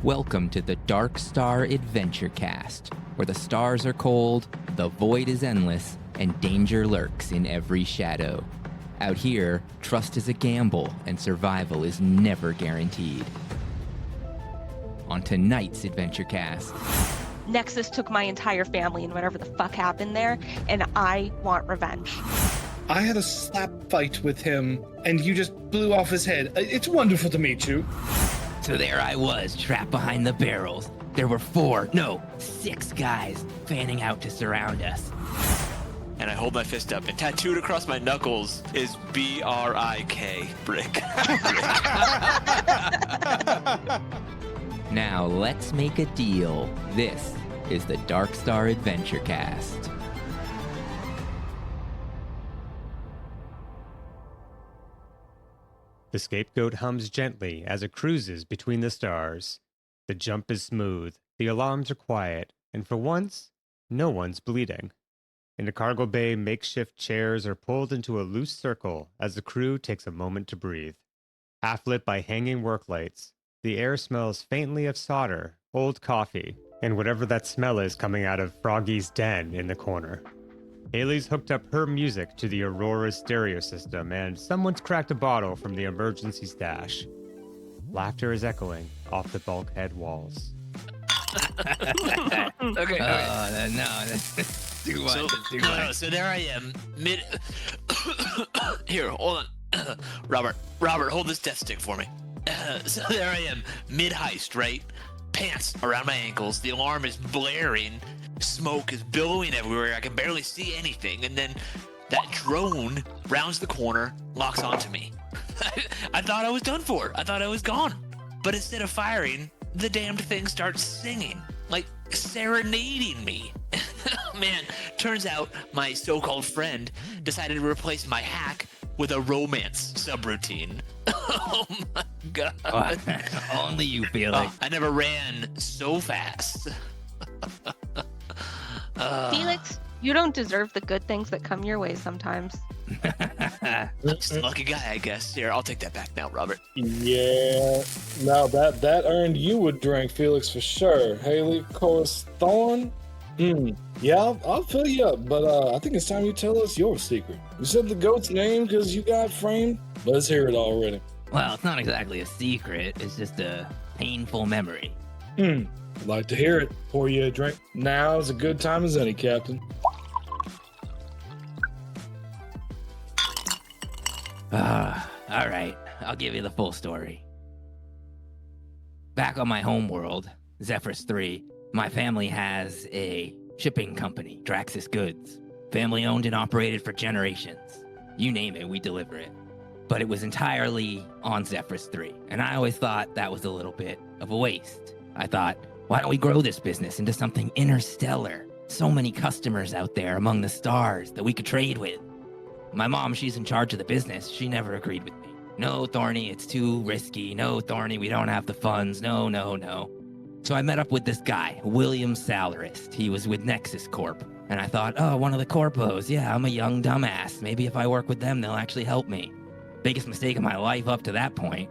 Welcome to the Dark Star Adventure Cast, where the stars are cold, the void is endless, and danger lurks in every shadow. Out here, trust is a gamble, and survival is never guaranteed. On tonight's Adventure Cast, Nexus took my entire family and whatever the fuck happened there, and I want revenge. I had a slap fight with him, and you just blew off his head. It's wonderful to meet you. So there I was, trapped behind the barrels. There were 6 guys fanning out to surround us. And I hold my fist up, and tattooed across my knuckles is B-R-I-K, Brick. Now let's make a deal. This is the Dark Star Adventure Cast. The scapegoat hums gently as it cruises between the stars. The jump is smooth, the alarms are quiet, and for once, no one's bleeding. In the cargo bay, makeshift chairs are pulled into a loose circle as the crew takes a moment to breathe. Half lit by hanging work lights, the air smells faintly of solder, old coffee, and whatever that smell is coming out of Froggy's den in the corner. Haley's hooked up her music to the Aurora stereo system, and someone's cracked a bottle from the emergency stash. Laughter is echoing off the bulkhead walls. Okay. No, that's too much. So there I am, mid... Here, hold on. Robert, hold this death stick for me. So there I am, mid-heist, right? Pants around my ankles, the alarm is blaring, smoke is billowing everywhere, I can barely see anything, and then that drone rounds the corner, locks onto me. I thought I was done for. I thought I was gone. But instead of firing, the damned thing starts singing, like serenading me. Man, turns out my so-called friend decided to replace my hack with a romance subroutine. Oh my god. Only you, Felix. I never ran so fast. Felix, you don't deserve the good things that come your way sometimes. Just a lucky guy, I guess. Here, I'll take that back now, Robert. Yeah, now that earned you a drink, Felix, for sure. Haley, of course, Thorne. Yeah, I'll fill you up, but I think it's time you tell us your secret. You said the goat's name because you got framed? Let's hear it already. Well, it's not exactly a secret. It's just a painful memory. Like to hear it. Pour you a drink. Now's a good time as any, Captain. All right. I'll give you the full story. Back on my home world, Zephyrus 3, my family has a shipping company, Draxus Goods. Family owned and operated for generations. You name it, we deliver it. But it was entirely on Zephyrus 3, and I always thought that was a little bit of a waste. I thought, why don't we grow this business into something interstellar? So many customers out there among the stars that we could trade with. My mom, she's in charge of the business. She never agreed with me. No, Thorny, it's too risky. No, Thorny, we don't have the funds. No. So I met up with this guy, William Salarist. He was with Nexus Corp. And I thought, oh, one of the corpos. Yeah, I'm a young dumbass. Maybe if I work with them, they'll actually help me. Biggest mistake of my life up to that point.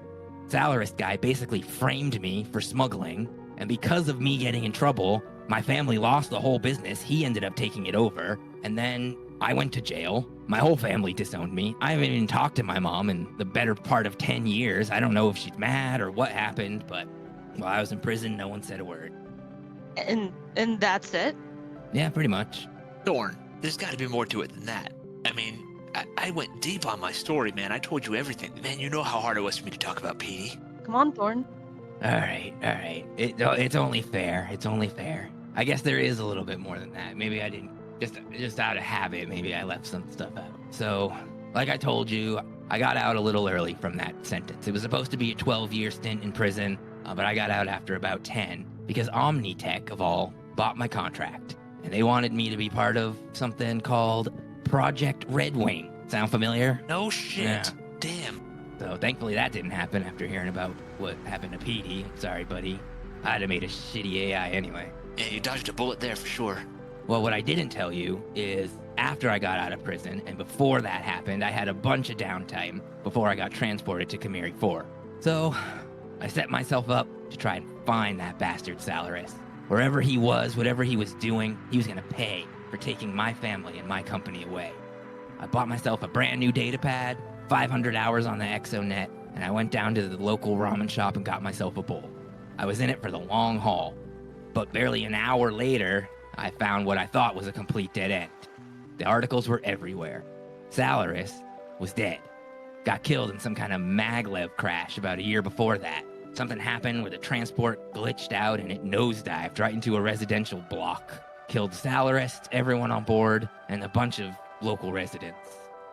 Salarist guy basically framed me for smuggling. And because of me getting in trouble, my family lost the whole business. He ended up taking it over. And then I went to jail. My whole family disowned me. I haven't even talked to my mom in the better part of 10 years. I don't know if she's mad or what happened, but while I was in prison, no one said a word. And that's it? Yeah, pretty much. Thorne, there's got to be more to it than that. I mean, I went deep on my story, man. I told you everything. Man, you know how hard it was for me to talk about Petey. Come on, Thorne. All right. It's only fair. I guess there is a little bit more than that. Maybe I didn't, just out of habit, maybe I left some stuff out. So, like I told you, I got out a little early from that sentence. It was supposed to be a 12-year stint in prison, but I got out after about 10 because Omnitech, of all, bought my contract. And they wanted me to be part of something called Project Red Wing. Sound familiar? No shit. Yeah. Damn. So thankfully that didn't happen after hearing about what happened to Petey. Sorry, buddy. I'd have made a shitty AI anyway. Yeah, you dodged a bullet there for sure. Well, what I didn't tell you is after I got out of prison and before that happened, I had a bunch of downtime before I got transported to Chimeri 4. So I set myself up to try and find that bastard Salaris. Wherever he was, whatever he was doing, he was going to pay for taking my family and my company away. I bought myself a brand new data pad, 500 hours on the ExoNet, and I went down to the local ramen shop and got myself a bowl. I was in it for the long haul, but barely an hour later, I found what I thought was a complete dead end. The articles were everywhere. Salaris was dead. Got killed in some kind of maglev crash about a year before that. Something happened where the transport glitched out and it nosedived right into a residential block. Killed Salaris, everyone on board, and a bunch of local residents.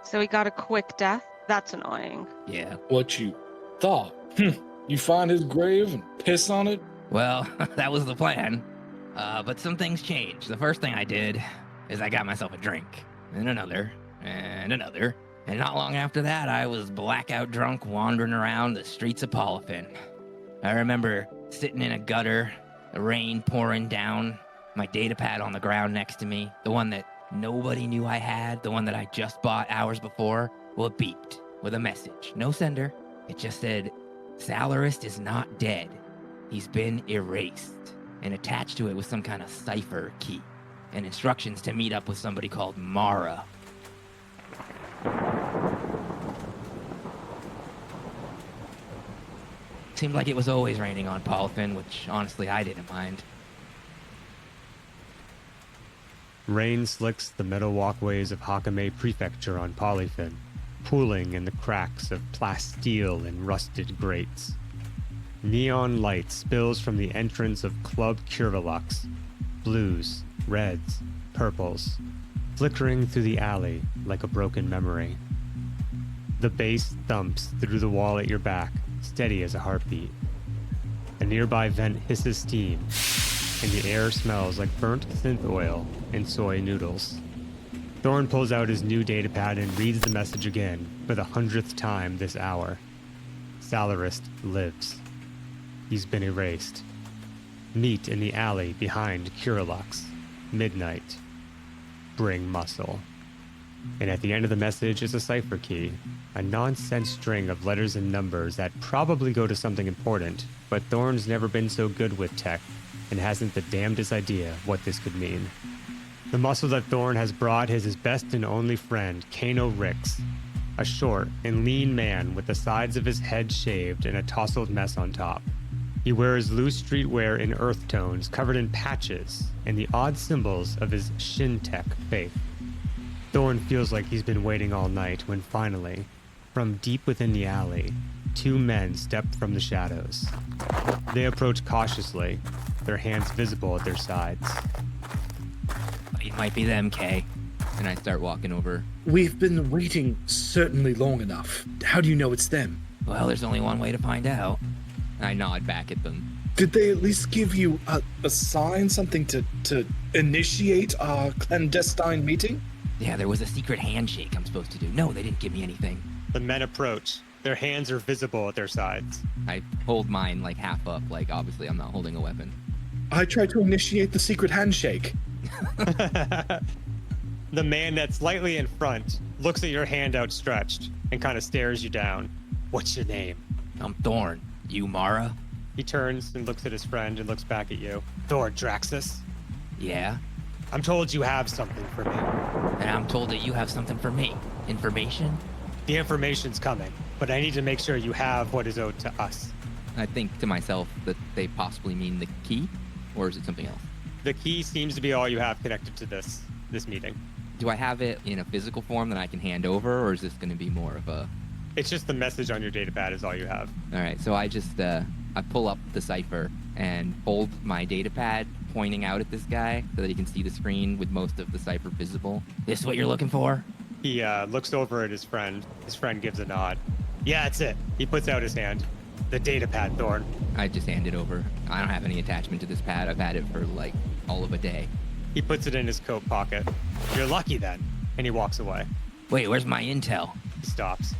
So he got a quick death? That's annoying. Yeah. What you thought? You find his grave and piss on it? Well, that was the plan. But some things changed. The first thing I did is I got myself a drink, and another, and another. And not long after that, I was blackout drunk wandering around the streets of Polyphon. I remember sitting in a gutter, the rain pouring down, my data pad on the ground next to me, the one that nobody knew I had, the one that I just bought hours before. Well, it beeped with a message. No sender. It just said, Salaris is not dead. He's been erased. And attached to it was some kind of cipher key and instructions to meet up with somebody called Mara. Seemed like it was always raining on Polyphon, which honestly I didn't mind. Rain slicks the metal walkways of Hakame Prefecture on Polyphon, pooling in the cracks of plasteel and rusted grates. Neon light spills from the entrance of Club Curvilux, blues, reds, purples, flickering through the alley like a broken memory. The bass thumps through the wall at your back, steady as a heartbeat. A nearby vent hisses steam, and the air smells like burnt synth oil and soy noodles. Thorne pulls out his new datapad and reads the message again for the 100th time this hour. Salarist lives. He's been erased. Meet in the alley behind Curvilux. Midnight. Bring muscle. And at the end of the message is a cipher key, a nonsense string of letters and numbers that probably go to something important, but Thorne's never been so good with tech and hasn't the damnedest idea what this could mean. The muscle that Thorne has brought is his best and only friend, Kano Rix, a short and lean man with the sides of his head shaved and a tousled mess on top. He wears loose streetwear in earth tones covered in patches and the odd symbols of his Shintech faith. Thorne feels like he's been waiting all night when finally, from deep within the alley, two men step from the shadows. They approach cautiously, their hands visible at their sides. It might be them, Kay. And I start walking over. We've been waiting certainly long enough. How do you know it's them? Well, there's only one way to find out. I nod back at them. Did they at least give you a sign, something to initiate our clandestine meeting? Yeah, there was a secret handshake I'm supposed to do. No, they didn't give me anything. The men approach. Their hands are visible at their sides. I hold mine like half up, like obviously I'm not holding a weapon. I tried to initiate the secret handshake. The man that's slightly in front looks at your hand outstretched and kind of stares you down. What's your name? I'm Thorne. You Mara? He turns and looks at his friend and looks back at you. Thorne Draxus? Yeah? I'm told you have something for me. And I'm told that you have something for me. Information? The information's coming, but I need to make sure you have what is owed to us. I think to myself that they possibly mean the key, or is it something else? The key seems to be all you have connected to this meeting. Do I have it in a physical form that I can hand over, or is this going to be more of a... It's just the message on your datapad is all you have. All right, so I just, I pull up the cipher and hold my datapad pointing out at this guy so that he can see the screen with most of the cipher visible. This is what you're looking for? He looks over at his friend. His friend gives a nod. Yeah, that's it. He puts out his hand. The datapad, Thorne. I just hand it over. I don't have any attachment to this pad. I've had it for like all of a day. He puts it in his coat pocket. You're lucky then. And he walks away. Wait, where's my intel? He stops.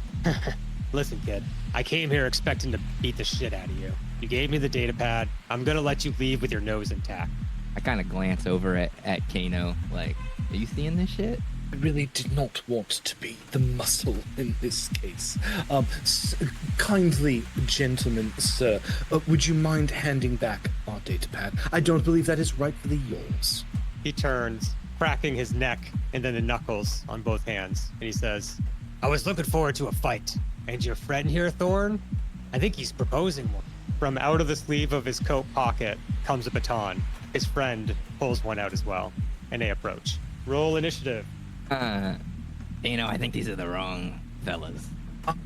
Listen, kid. I came here expecting to beat the shit out of you. You gave me the datapad. I'm gonna let you leave with your nose intact. I kind of glance over at Kano, like, are you seeing this shit? really did not want to be the muscle in this case. Kindly, gentlemen, sir, would you mind handing back our datapad? I don't believe that is rightfully yours. He turns, cracking his neck and then the knuckles on both hands, and he says, I was looking forward to a fight. And your friend here, Thorne? I think he's proposing one. From out of the sleeve of his coat pocket comes a baton. His friend pulls one out as well, and they approach. Roll initiative. I think these are the wrong fellas.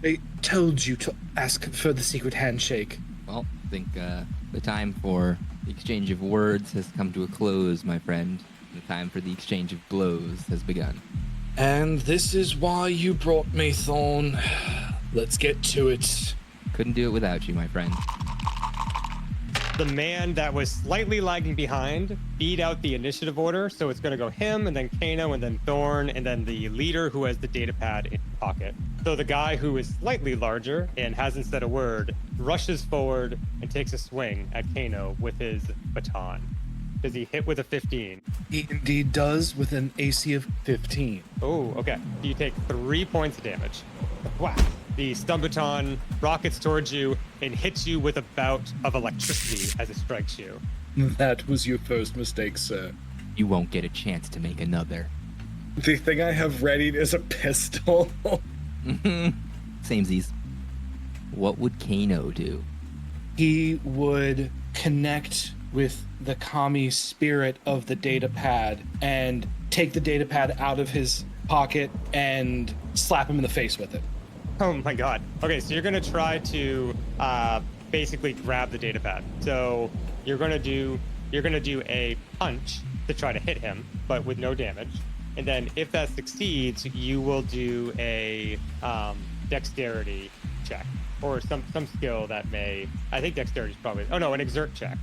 I told you to ask for the secret handshake. Well, I think the time for the exchange of words has come to a close, my friend. The time for the exchange of blows has begun. And this is why you brought me, Thorne. Let's get to it. Couldn't do it without you, my friend. The man that was slightly lagging behind beat out the initiative order, so it's going to go him, and then Kano, and then Thorne, and then the leader who has the data pad in his pocket. So the guy who is slightly larger and hasn't said a word rushes forward and takes a swing at Kano with his baton. Does he hit with a 15? He indeed does, with an AC of 15. Oh, okay. You take 3 points of damage. Whack. The stun baton rockets towards you and hits you with a bout of electricity as it strikes you. That was your first mistake, sir. You won't get a chance to make another. The thing I have readied is a pistol. Samesies. What would Kano do? He would connect with the kami spirit of the data pad and take the data pad out of his pocket and slap him in the face with it. Oh my god. Okay, so you're gonna try to basically grab the data pad. So you're gonna do a punch to try to hit him, but with no damage. And then if that succeeds, you will do a dexterity check. Or some skill that may, I think dexterity is probably, oh no, an exert check.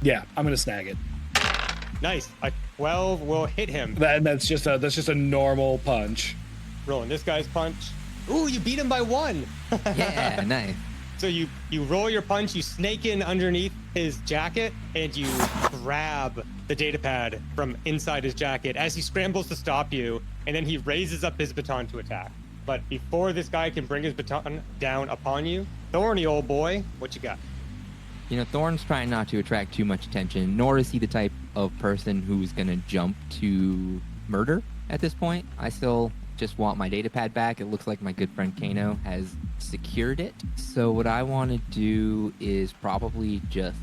Yeah, I'm gonna snag it. Nice. A 12 will hit him. That's just a normal punch. Rolling this guy's punch. Ooh, you beat him by 1. Yeah, nice. So you roll your punch, you snake in underneath his jacket, and you grab the data pad from inside his jacket as he scrambles to stop you, and then he raises up his baton to attack. But before this guy can bring his baton down upon you, Thorny old boy, what you got? Thorne's trying not to attract too much attention, nor is he the type of person who's going to jump to murder at this point. I still just want my data pad back. It looks like my good friend Kano has secured it. So what I want to do is probably just,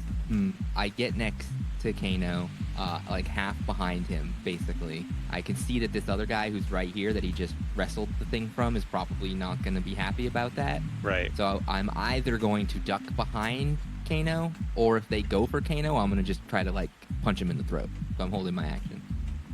I get next to Kano, like half behind him, basically. I can see that this other guy who's right here that he just wrestled the thing from is probably not going to be happy about that. Right. So I'm either going to duck behind Kano, or if they go for Kano, I'm going to just try to, punch him in the throat. So I'm holding my action.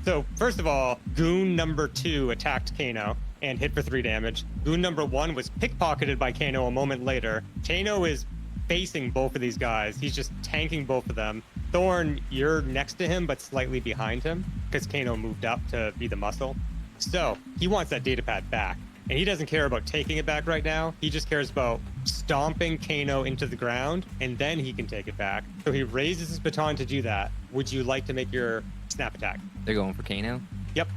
So first of all, goon number 2 attacked Kano and hit for 3 damage. Goon number 1 was pickpocketed by Kano a moment later. Kano is facing both of these guys. He's just tanking both of them. Thorne, you're next to him, but slightly behind him because Kano moved up to be the muscle. So he wants that data pad back. And he doesn't care about taking it back right now. He just cares about stomping Kano into the ground, and then he can take it back. So he raises his baton to do that. Would you like to make your snap attack? They're going for Kano? Yep.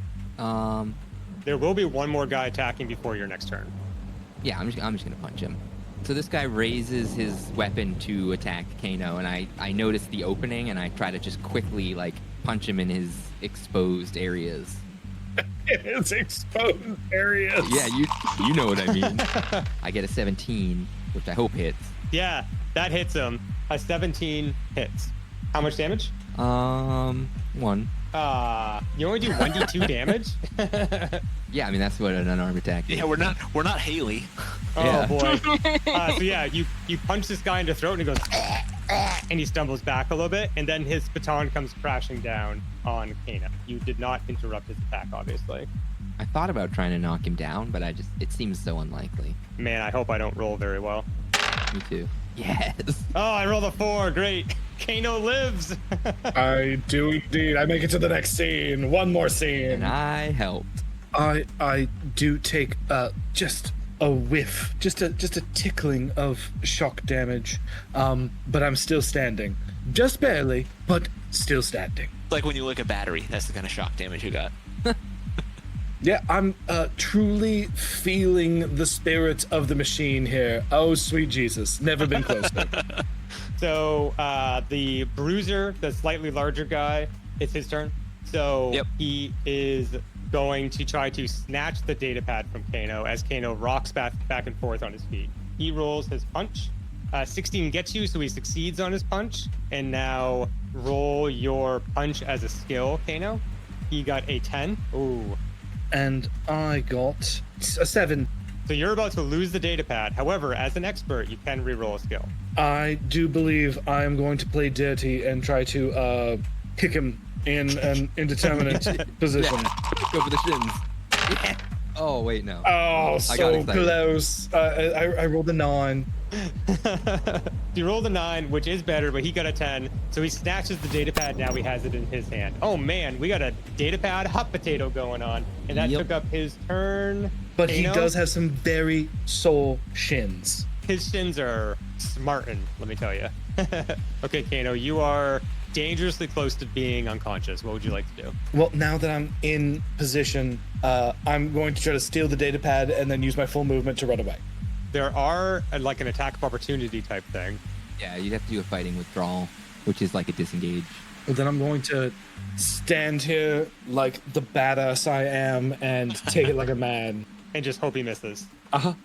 There will be one more guy attacking before your next turn. Yeah, I'm just gonna punch him. So this guy raises his weapon to attack Kano, and I notice the opening, and I try to just quickly punch him in his exposed areas. It's exposed areas. Yeah, you know what I mean. I get a 17, which I hope hits. Yeah, that hits him. A 17 hits. How much damage? 1. You only do 1d2 damage? Yeah, I mean that's what an unarmed attack is. Yeah, we're not Haley. Oh Yeah. boy. So yeah, you punch this guy in the throat and he goes, and he stumbles back a little bit, and then his baton comes crashing down on Kano. You did not interrupt his attack, obviously. I thought about trying to knock him down, but it seems so unlikely. Man, I hope I don't roll very well. Me too. Yes. Oh, I rolled a 4. Great. Kano lives. I do indeed. I make it to the next scene. One more scene. And I helped. I do take just a whiff, just a tickling of shock damage, but I'm still standing, just barely, but still standing. Like when you lick a battery, that's the kind of shock damage you got. Yeah, I'm truly feeling the spirit of the machine here. Oh, sweet Jesus. Never been closer. So the bruiser, the slightly larger guy, it's his turn. So he is going to try to snatch the data pad from Kano as Kano rocks back and forth on his feet. He rolls his punch. 16 gets you, so he succeeds on his punch. And now roll your punch as a skill, Kano. He got a 10. Ooh. And I got a 7. So you're about to lose the data pad. However, as an expert, you can reroll a skill. I do believe I am going to play dirty and try to kick him in an indeterminate position. Go for the shins. Yeah. Oh, wait, no. Oh, I got so excited. close. I rolled a 9. You rolled a 9, which is better, but he got a 10. So he snatches the data pad. Now he has it in his hand. Oh, man, we got a data pad hot potato going on. And that took up his turn. But he Kano? does have some very sore shins. His shins are smarting, let me tell you. Okay, Kano, you are dangerously close to being unconscious. What would you like to do? Well, now that I'm in position, I'm going to try to steal the data pad and then use my full movement to run away. There are like an attack of opportunity type thing. Yeah, you'd have to do a fighting withdrawal, which is like a disengage. Well, then I'm going to stand here like the badass I am and take it like a man. And just hope he misses.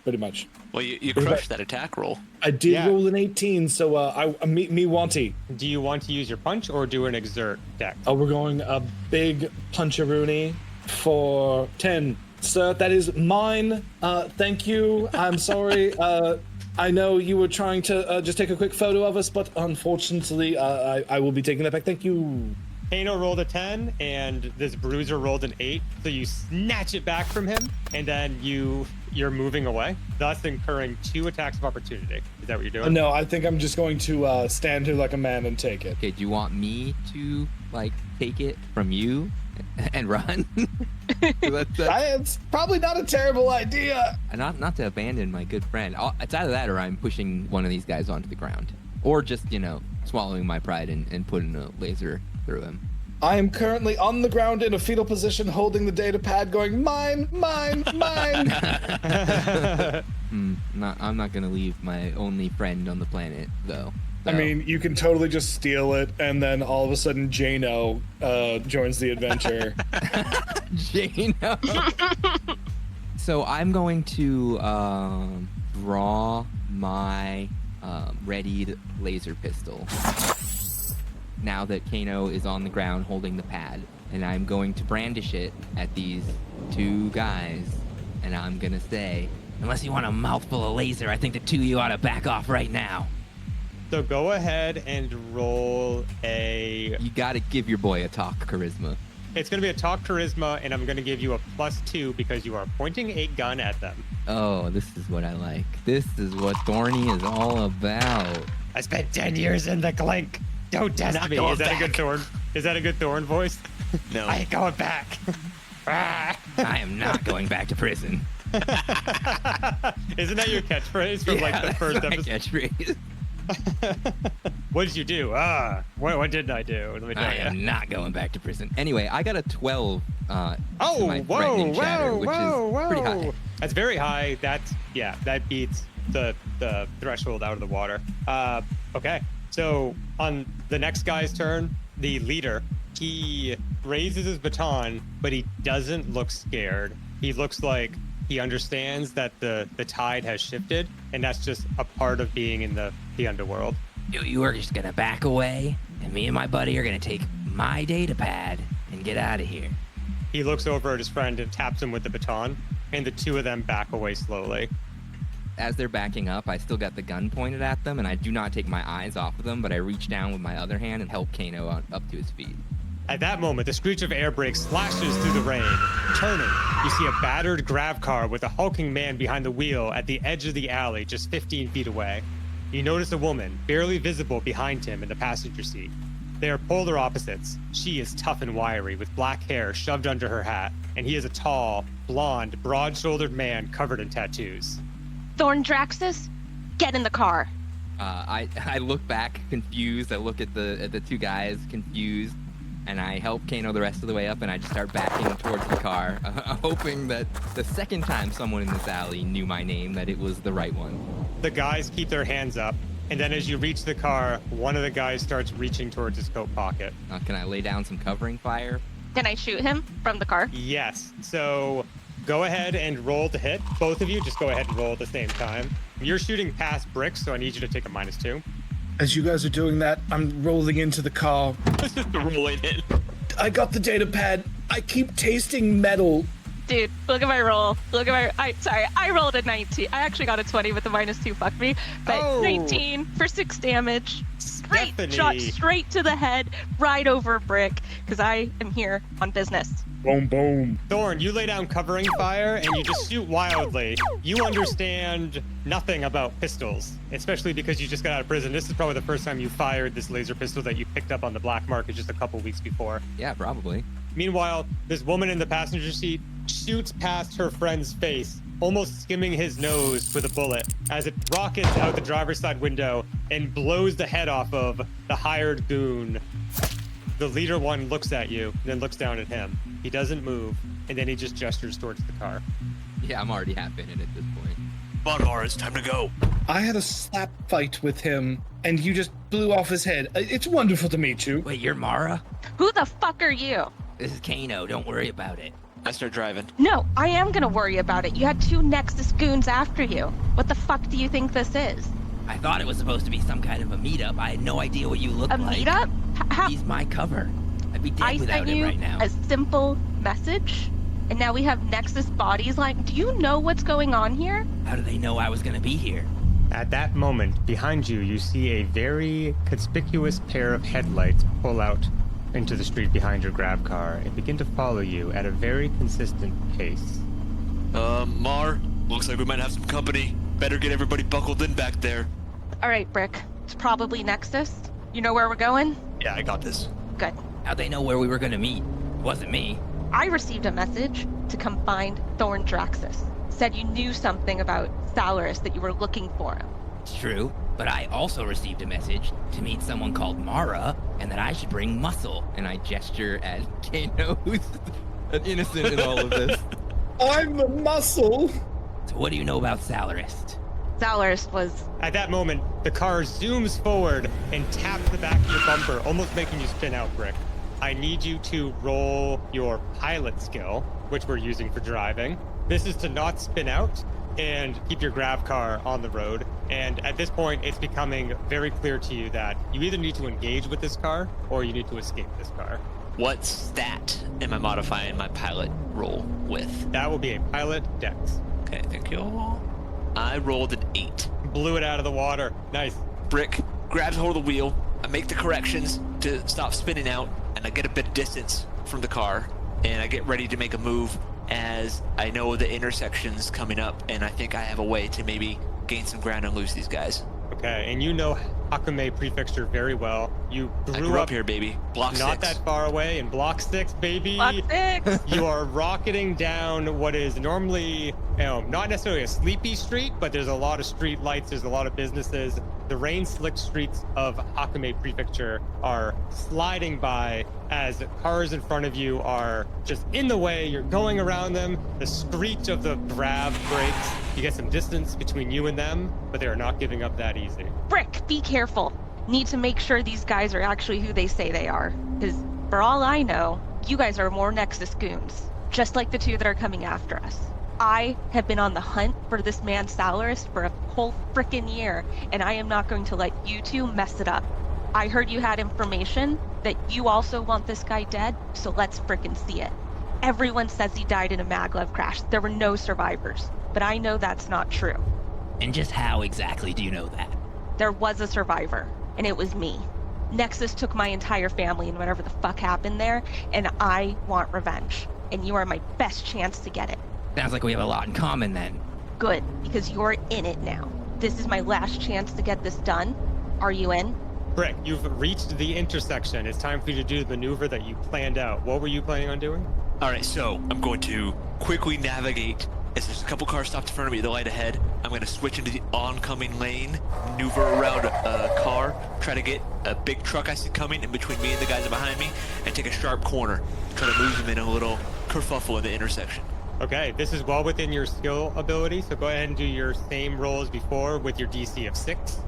Pretty much. Well, you crushed that attack roll. I did Yeah. roll an 18, so I me wanty. Do you want to use your punch or do an exert deck? We're going a big punch-a-rooney for 10. Sir, that is mine. Thank you. I'm sorry. I know you were trying to just take a quick photo of us, but unfortunately, I will be taking that back. Thank you. Kano rolled a 10 and this bruiser rolled an 8. So you snatch it back from him and then you're moving away, thus incurring 2 attacks of opportunity. Is that what you're doing? No, I think I'm just going to stand here like a man and take it. Okay, do you want me to, like, take it from you and run? It's probably not a terrible idea. Not to abandon my good friend. It's either that or I'm pushing one of these guys onto the ground. Or just, swallowing my pride and putting a laser through him. I am currently on the ground in a fetal position holding the data pad going, mine, mine, mine. I'm not going to leave my only friend on the planet, though. I mean, you can totally just steal it, and then all of a sudden, Jano joins the adventure. Jano. So I'm going to draw my readied laser pistol. Now that Kano is on the ground holding the pad, and I'm going to brandish it at these 2 guys, and I'm gonna say, unless you want a mouthful of laser, I think the 2 of you ought to back off right now. So go ahead and roll a... You gotta give your boy a talk charisma. It's going to be a talk charisma, and I'm going to give you a +2 because you are pointing a gun at them. Oh, this is what I like. This is what Thorny is all about. I spent 10 years in the clink. Don't test Not me. going Is that a good back. Thorne? Is that a good Thorne voice? No. I ain't going back. I am not going back to prison. Isn't that your catchphrase from like the first that's my episode? catchphrase. What did you do? What didn't I do? Let me tell I you. am not going back to prison. Anyway, I got a 12 to Oh, my whoa, threatening chatter, whoa, which whoa, is pretty whoa. high. That's very high. That beats the threshold out of the water. Okay. So on the next guy's turn, the leader, he raises his baton, but he doesn't look scared. He looks like he understands that the tide has shifted, and that's just a part of being in the underworld. You are just gonna back away, and me and my buddy are gonna take my data pad and get out of here. He looks over at his friend and taps him with the baton, and the 2 of them back away slowly. As they're backing up, I still got the gun pointed at them, and I do not take my eyes off of them, but I reach down with my other hand and help Kano up to his feet. At that moment, the screech of air brakes slashes through the rain. Turning, you see a battered grav car with a hulking man behind the wheel at the edge of the alley just 15 feet away. You notice a woman, barely visible behind him in the passenger seat. They are polar opposites. She is tough and wiry, with black hair shoved under her hat, and he is a tall, blonde, broad-shouldered man covered in tattoos. Thorne Draxus, get in the car. I look back confused. I look at the 2 guys confused, and I help Kano the rest of the way up, and I just start backing towards the car, hoping that the second time someone in this alley knew my name, that it was the right one. The guys keep their hands up, and then as you reach the car, one of the guys starts reaching towards his coat pocket. Can I lay down some covering fire? Can I shoot him from the car? Yes. So go ahead and roll to hit. Both of you, just go ahead and roll at the same time. You're shooting past bricks, so I need you to take a -2. As you guys are doing that, I'm rolling into the car. Just rolling in. I got the data pad. I keep tasting metal. Dude, look at my roll. I rolled a 19. I actually got a 20, but the -2 fucked me. But 19 for 6 damage. Straight shot straight to the head, right over a brick, because I am here on business. Boom, boom. Thorne, you lay down covering fire and you just shoot wildly. You understand nothing about pistols, especially because you just got out of prison. This is probably the first time you fired this laser pistol that you picked up on the black market just a couple weeks before. Yeah, probably. Meanwhile, this woman in the passenger seat shoots past her friend's face, almost skimming his nose with a bullet as it rockets out the driver's side window and blows the head off of the hired goon. The leader one looks at you, then looks down at him. He doesn't move, and then he just gestures towards the car. Yeah, I'm already half in it at this point. Come on, Mara, it's time to go. I had a slap fight with him, and you just blew off his head. It's wonderful to meet you. Wait, you're Mara? Who the fuck are you? This is Kano. Don't worry about it. I start driving. No, I am gonna worry about it. You had 2 Nexus goons after you. What the fuck do you think this is? I thought it was supposed to be some kind of a meetup. I had no idea what you looked A like. meetup? How? He's my cover. I'd be dead I without sent him you right now. a simple message, and now we have Nexus bodies. Like, do you know what's going on here? How do they know I was gonna be here? At that moment, behind you, you see a very conspicuous pair of headlights pull out into the street behind your grab car and begin to follow you at a very consistent pace. Mar, looks like we might have some company. Better get everybody buckled in back there. All right, Brick. It's probably Nexus. You know where we're going? Yeah, I got this. Good. How'd they know where we were gonna meet? It wasn't me. I received a message to come find Thorne Draxus. Said you knew something about Salaris, that you were looking for him. It's true, but I also received a message to meet someone called Mara, and that I should bring muscle. And I gesture at Kano, who's innocent in all of this. I'm the muscle. So what do you know about Salaris? Salaris was... At that moment, the car zooms forward and taps the back of your bumper, almost making you spin out, Brick. I need you to roll your pilot skill, which we're using for driving. This is to not spin out and keep your grab car on the road. And at this point, it's becoming very clear to you that you either need to engage with this car or you need to escape this car. What stat am I modifying my pilot roll with? That will be a pilot dex. Okay, thank you. I rolled an 8. Blew it out of the water. Nice. Brick grabs hold of the wheel. I make the corrections to stop spinning out, and I get a bit of distance from the car, and I get ready to make a move as I know the intersection's coming up, and I think I have a way to maybe gain some ground and lose these guys. Okay, and you know Hakume Prefecture very well. You I grew grew up here, baby. Block not 6. that far away in Block 6, baby. Block 6! You are rocketing down what is normally, not necessarily a sleepy street, but there's a lot of street lights, there's a lot of businesses. The rain-slicked streets of Hakume Prefecture are sliding by as cars in front of you are just in the way. You're going around them. The screech of the grav brakes. You get some distance between you and them, but they are not giving up that easy. Brick, be careful. Need to make sure these guys are actually who they say they are. Because for all I know, you guys are more Nexus goons. Just like the 2 that are coming after us. I have been on the hunt for this man Salaris for a whole frickin' year, and I am not going to let you 2 mess it up. I heard you had information that you also want this guy dead, so let's frickin' see it. Everyone says he died in a maglev crash. There were no survivors, but I know that's not true. And just how exactly do you know that? There was a survivor, and it was me. Nexus took my entire family and whatever the fuck happened there, and I want revenge. And you are my best chance to get it. Sounds like we have a lot in common then. Good, because you're in it now. This is my last chance to get this done. Are you in? Brick, you've reached the intersection. It's time for you to do the maneuver that you planned out. What were you planning on doing? All right, so I'm going to quickly navigate as there's a couple cars stopped in front of me, the light ahead, I'm going to switch into the oncoming lane, maneuver around a car, try to get a big truck I see coming in between me and the guys behind me, and take a sharp corner, try to move them in a little kerfuffle in the intersection. Okay, this is well within your skill ability, so go ahead and do your same roll as before with your DC of 6.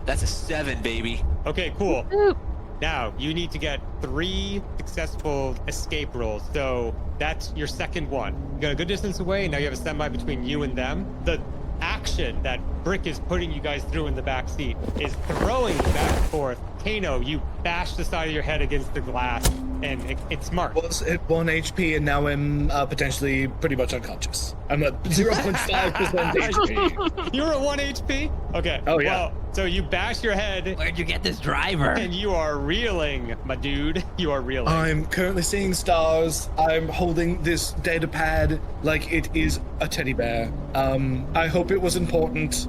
That's a 7, baby. Okay, cool. Ooh. Now, you need to get 3 successful escape rolls, so that's your second one. You got a good distance away, now you have a semi between you and them. The action that Brick is putting you guys through in the back seat is throwing you back and forth. Kano, you bash the side of your head against the glass, and it's smart. Was at 1 HP and now I'm potentially pretty much unconscious. I'm at 0.5% HP. You're at 1 HP? Okay. Oh, yeah. Well, so you bash your head, Where'd you get this driver? and you are reeling, my dude. You are reeling. I'm currently seeing stars. I'm holding this data pad like it is a teddy bear. I hope it was important.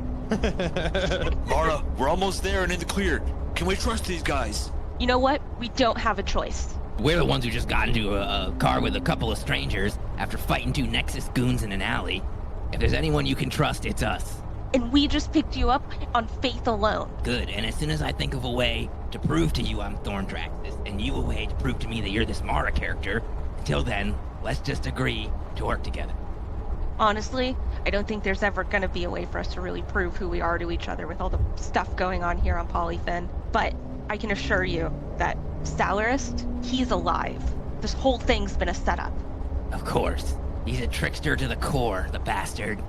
Mara, we're almost there and in the clear. Can we trust these guys? You know what? We don't have a choice. We're the ones who just got into a car with a couple of strangers after fighting 2 Nexus goons in an alley. If there's anyone you can trust, it's us. And we just picked you up on faith alone. Good, and as soon as I think of a way to prove to you I'm Thorne Draxus, and you a way to prove to me that you're this Mara character, until then, let's just agree to work together. Honestly, I don't think there's ever going to be a way for us to really prove who we are to each other with all the stuff going on here on Polyphen. But I can assure you that Salarist, he's alive. This whole thing's been a setup. Of course. He's a trickster to the core, the bastard.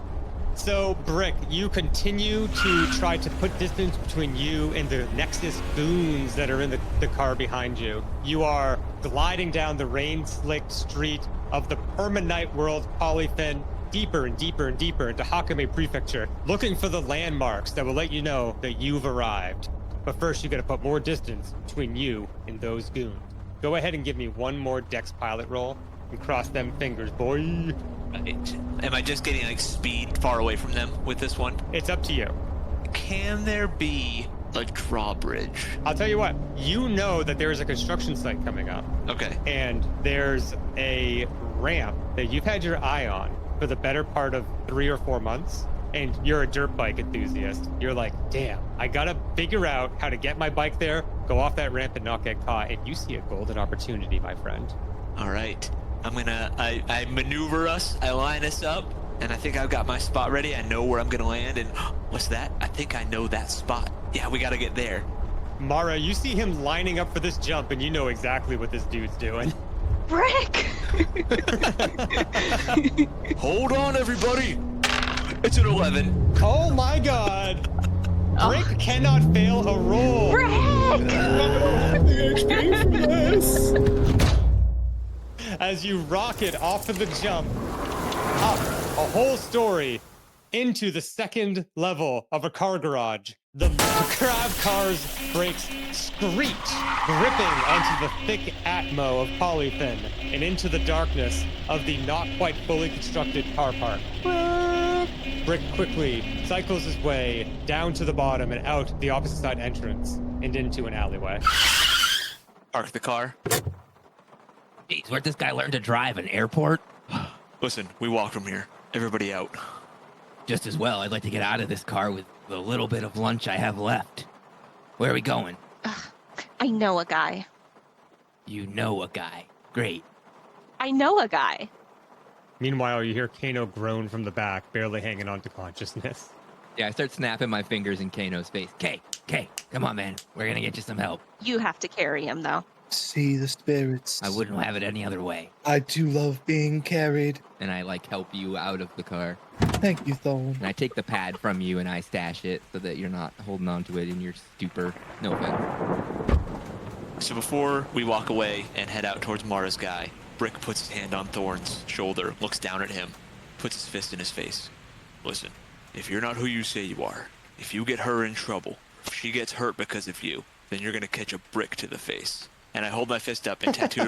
So, Brick, you continue to try to put distance between you and the Nexus goons that are in the car behind you. You are gliding down the rain-slicked street of the permanite world Polyphen, deeper and deeper and deeper into Hakame Prefecture, looking for the landmarks that will let you know that you've arrived. But first, you gotta put more distance between you and those goons. Go ahead and give me one more Dex pilot roll and cross them fingers, boy. Am I just getting like speed far away from them with this one? It's up to you. Can there be a drawbridge? I'll tell you what, you know that there is a construction site coming up, Okay. and there's a ramp that you've had your eye on for the better part of 3 or 4 months, and you're a dirt bike enthusiast. You're like, damn, I gotta figure out how to get my bike there, go off that ramp and not get caught, and you see a golden opportunity, my friend. All right. I maneuver us, I line us up, and I think I've got my spot ready. I know where I'm gonna land, and what's that? I think I know that spot. Yeah, we gotta get there. Mara, you see him lining up for this jump, and you know exactly what this dude's doing. Brick! Hold on, everybody. It's an 11. Oh my god! Brick cannot fail a roll! Brick! As you rocket off of the jump, up a whole story into the second level of a car garage. The crab car's brakes screech, gripping onto the thick atmo of Polyphen and into the darkness of the not quite fully constructed car park. Brick quickly cycles his way down to the bottom and out the opposite side entrance and into an alleyway. Park the car. Jeez, where'd this guy learn to drive? An airport? Listen, we walk from here. Everybody out. Just as well, I'd like to get out of this car with the little bit of lunch I have left. Where are we going? I know a guy. You know a guy. Great. I know a guy. Meanwhile, you hear Kano groan from the back, barely hanging on to consciousness. Yeah, I start snapping my fingers in Kano's face. Kay, come on, man. We're gonna get you some help. You have to carry him, though. See the spirits. I wouldn't have it any other way. I do love being carried. And I, help you out of the car. Thank you, Thorne. And I take the pad from you and I stash it so that you're not holding on to it in your stupor. No offense. So before we walk away and head out towards Mara's guy, Brick puts his hand on Thorne's shoulder, looks down at him, puts his fist in his face. Listen, if you're not who you say you are, if you get her in trouble, if she gets hurt because of you, then you're gonna catch a brick to the face. And I hold my fist up, and tattooed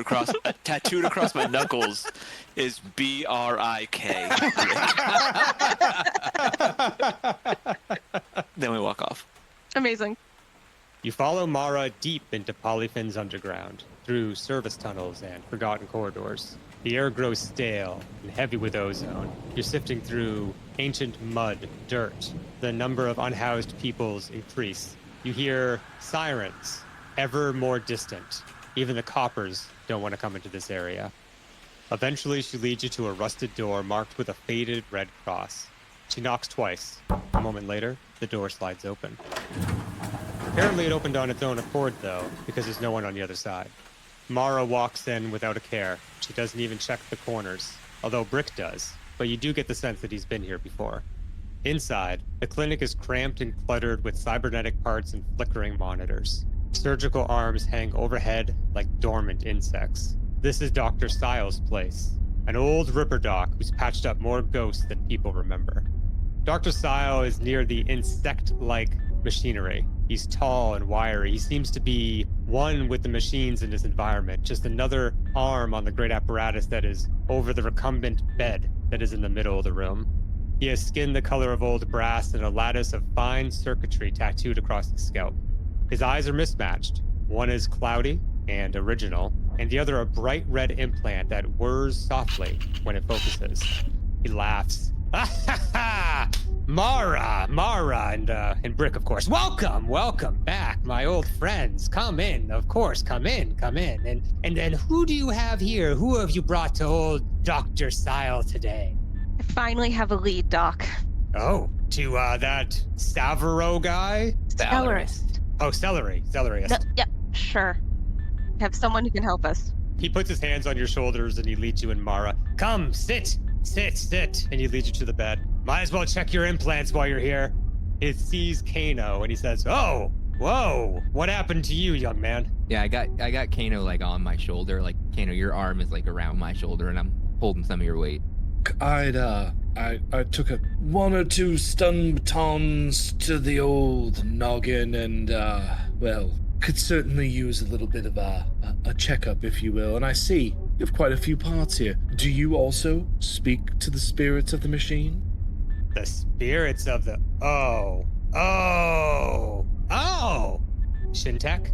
across my knuckles is B-R-I-K. Then we walk off. Amazing. You follow Mara deep into Polyphen's underground, through service tunnels and forgotten corridors. The air grows stale and heavy with ozone. You're sifting through ancient mud, dirt. The number of unhoused peoples increase. You hear sirens, ever more distant. Even the coppers don't want to come into this area. Eventually, she leads you to a rusted door marked with a faded red cross. She knocks twice. A moment later, the door slides open. Apparently, it opened on its own accord, though, because there's no one on the other side. Mara walks in without a care. She doesn't even check the corners, although Brick does, but you do get the sense that he's been here before. Inside, the clinic is cramped and cluttered with cybernetic parts and flickering monitors. Surgical arms hang overhead like dormant insects. This is Dr. Styles' place, an old Ripper doc who's patched up more ghosts than people remember. Dr. Style is near the insect-like machinery. He's tall and wiry. He seems to be one with the machines in his environment, just another arm on the great apparatus that is over the recumbent bed that is in the middle of the room. He has skin the color of old brass and a lattice of fine circuitry tattooed across his scalp. His eyes are mismatched. One is cloudy and original, and the other a bright red implant that whirs softly when it focuses. He laughs. Mara, and Brick, of course. Welcome back, my old friends. Come in, of course, come in. And who do you have here? Who have you brought to old Dr. Style today? I finally have a lead, Doc. Oh, to that Savaro guy? Stellarist. Oh, Stellarist. No, yep, sure. Have someone who can help us. He puts his hands on your shoulders and he leads you in, Mara. Come, sit. And he leads you to the bed. Might as well check your implants while you're here. He sees Kano and he says, "Oh, whoa, what happened to you, young man?" Yeah, I got Kano like on my shoulder. Like, Kano, your arm is like around my shoulder and I'm holding some of your weight. I took one or two stun batons to the old noggin and, well, could certainly use a little bit of a checkup, if you will. And I see you have quite a few parts here. Do you also speak to the spirits of the machine? The spirits of the... Oh. Shintech?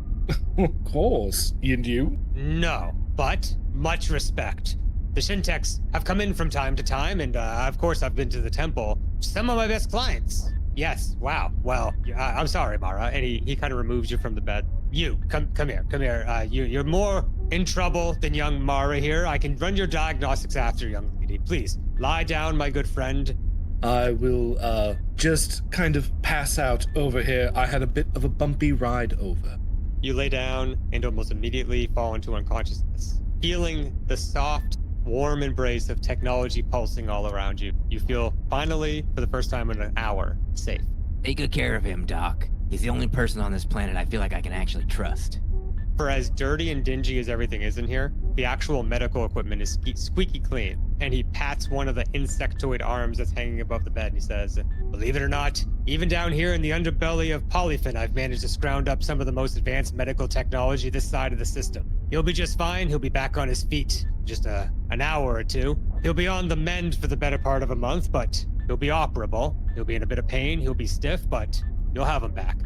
Of course. And you? No, but much respect. The Shintechs have come in from time to time, and of course I've been to the temple. Some of my best clients. Yes, wow. Well, I'm sorry, Mara. And he kind of removes you from the bed. You, come here. You're more in trouble than young Mara here. I can run your diagnostics after, young lady. Please, lie down, my good friend. I will just kind of pass out over here. I had a bit of a bumpy ride over. You lay down and almost immediately fall into unconsciousness, feeling the soft, warm embrace of technology pulsing all around you. You feel, finally, for the first time in an hour, safe. Take good care of him, Doc. He's the only person on this planet I feel like I can actually trust. For as dirty and dingy as everything is in here, the actual medical equipment is squeaky clean. And he pats one of the insectoid arms that's hanging above the bed and he says, "Believe it or not, even down here in the underbelly of Polyphen, I've managed to scrounge up some of the most advanced medical technology this side of the system. He'll be just fine. He'll be back on his feet in just an hour or two. He'll be on the mend for the better part of a month, but he'll be operable. He'll be in a bit of pain. He'll be stiff, but you'll have him back."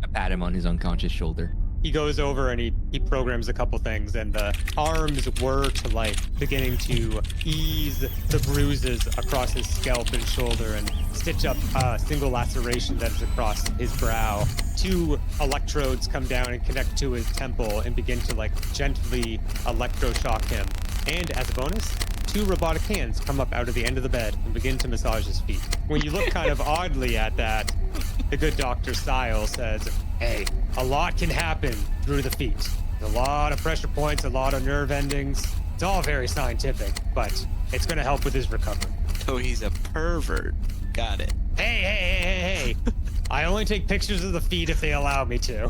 I pat him on his unconscious shoulder. He goes over and he programs a couple things, and the arms whir to life, beginning to ease the bruises across his scalp and shoulder and stitch up a single laceration that is across his brow. 2 electrodes come down and connect to his temple and begin to gently electroshock him. And as a bonus, 2 robotic hands come up out of the end of the bed and begin to massage his feet. When you look kind of oddly at that, the good Dr. Style says, "Hey, a lot can happen through the feet. A lot of pressure points, a lot of nerve endings. It's all very scientific, but it's going to help with his recovery." Oh, he's a pervert. Got it. Hey. I only take pictures of the feet if they allow me to.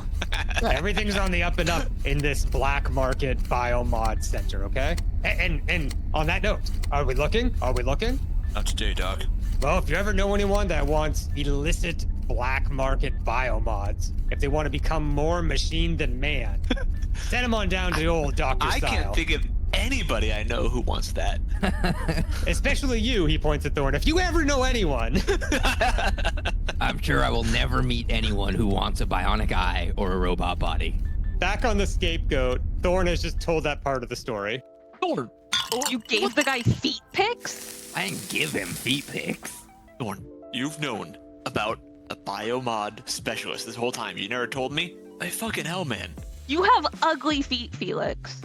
Everything's on the up and up in this black market biomod center, okay? And on that note, are we looking? Not today, Doc. Well, if you ever know anyone that wants illicit black market biomods, if they want to become more machine than man, send them on down to old Dr. I Style. can't think of anybody I know who wants that. Especially you, he points at Thorne. If you ever know anyone. I'm sure I will never meet anyone who wants a bionic eye or a robot body. Back on the scapegoat, Thorne has just told that part of the story. Thorne, You gave the guy feet pics? I didn't give him feet pics. Thorne, you've known about a biomod specialist this whole time. You never told me? Like, fucking hell, man. You have ugly feet, Felix.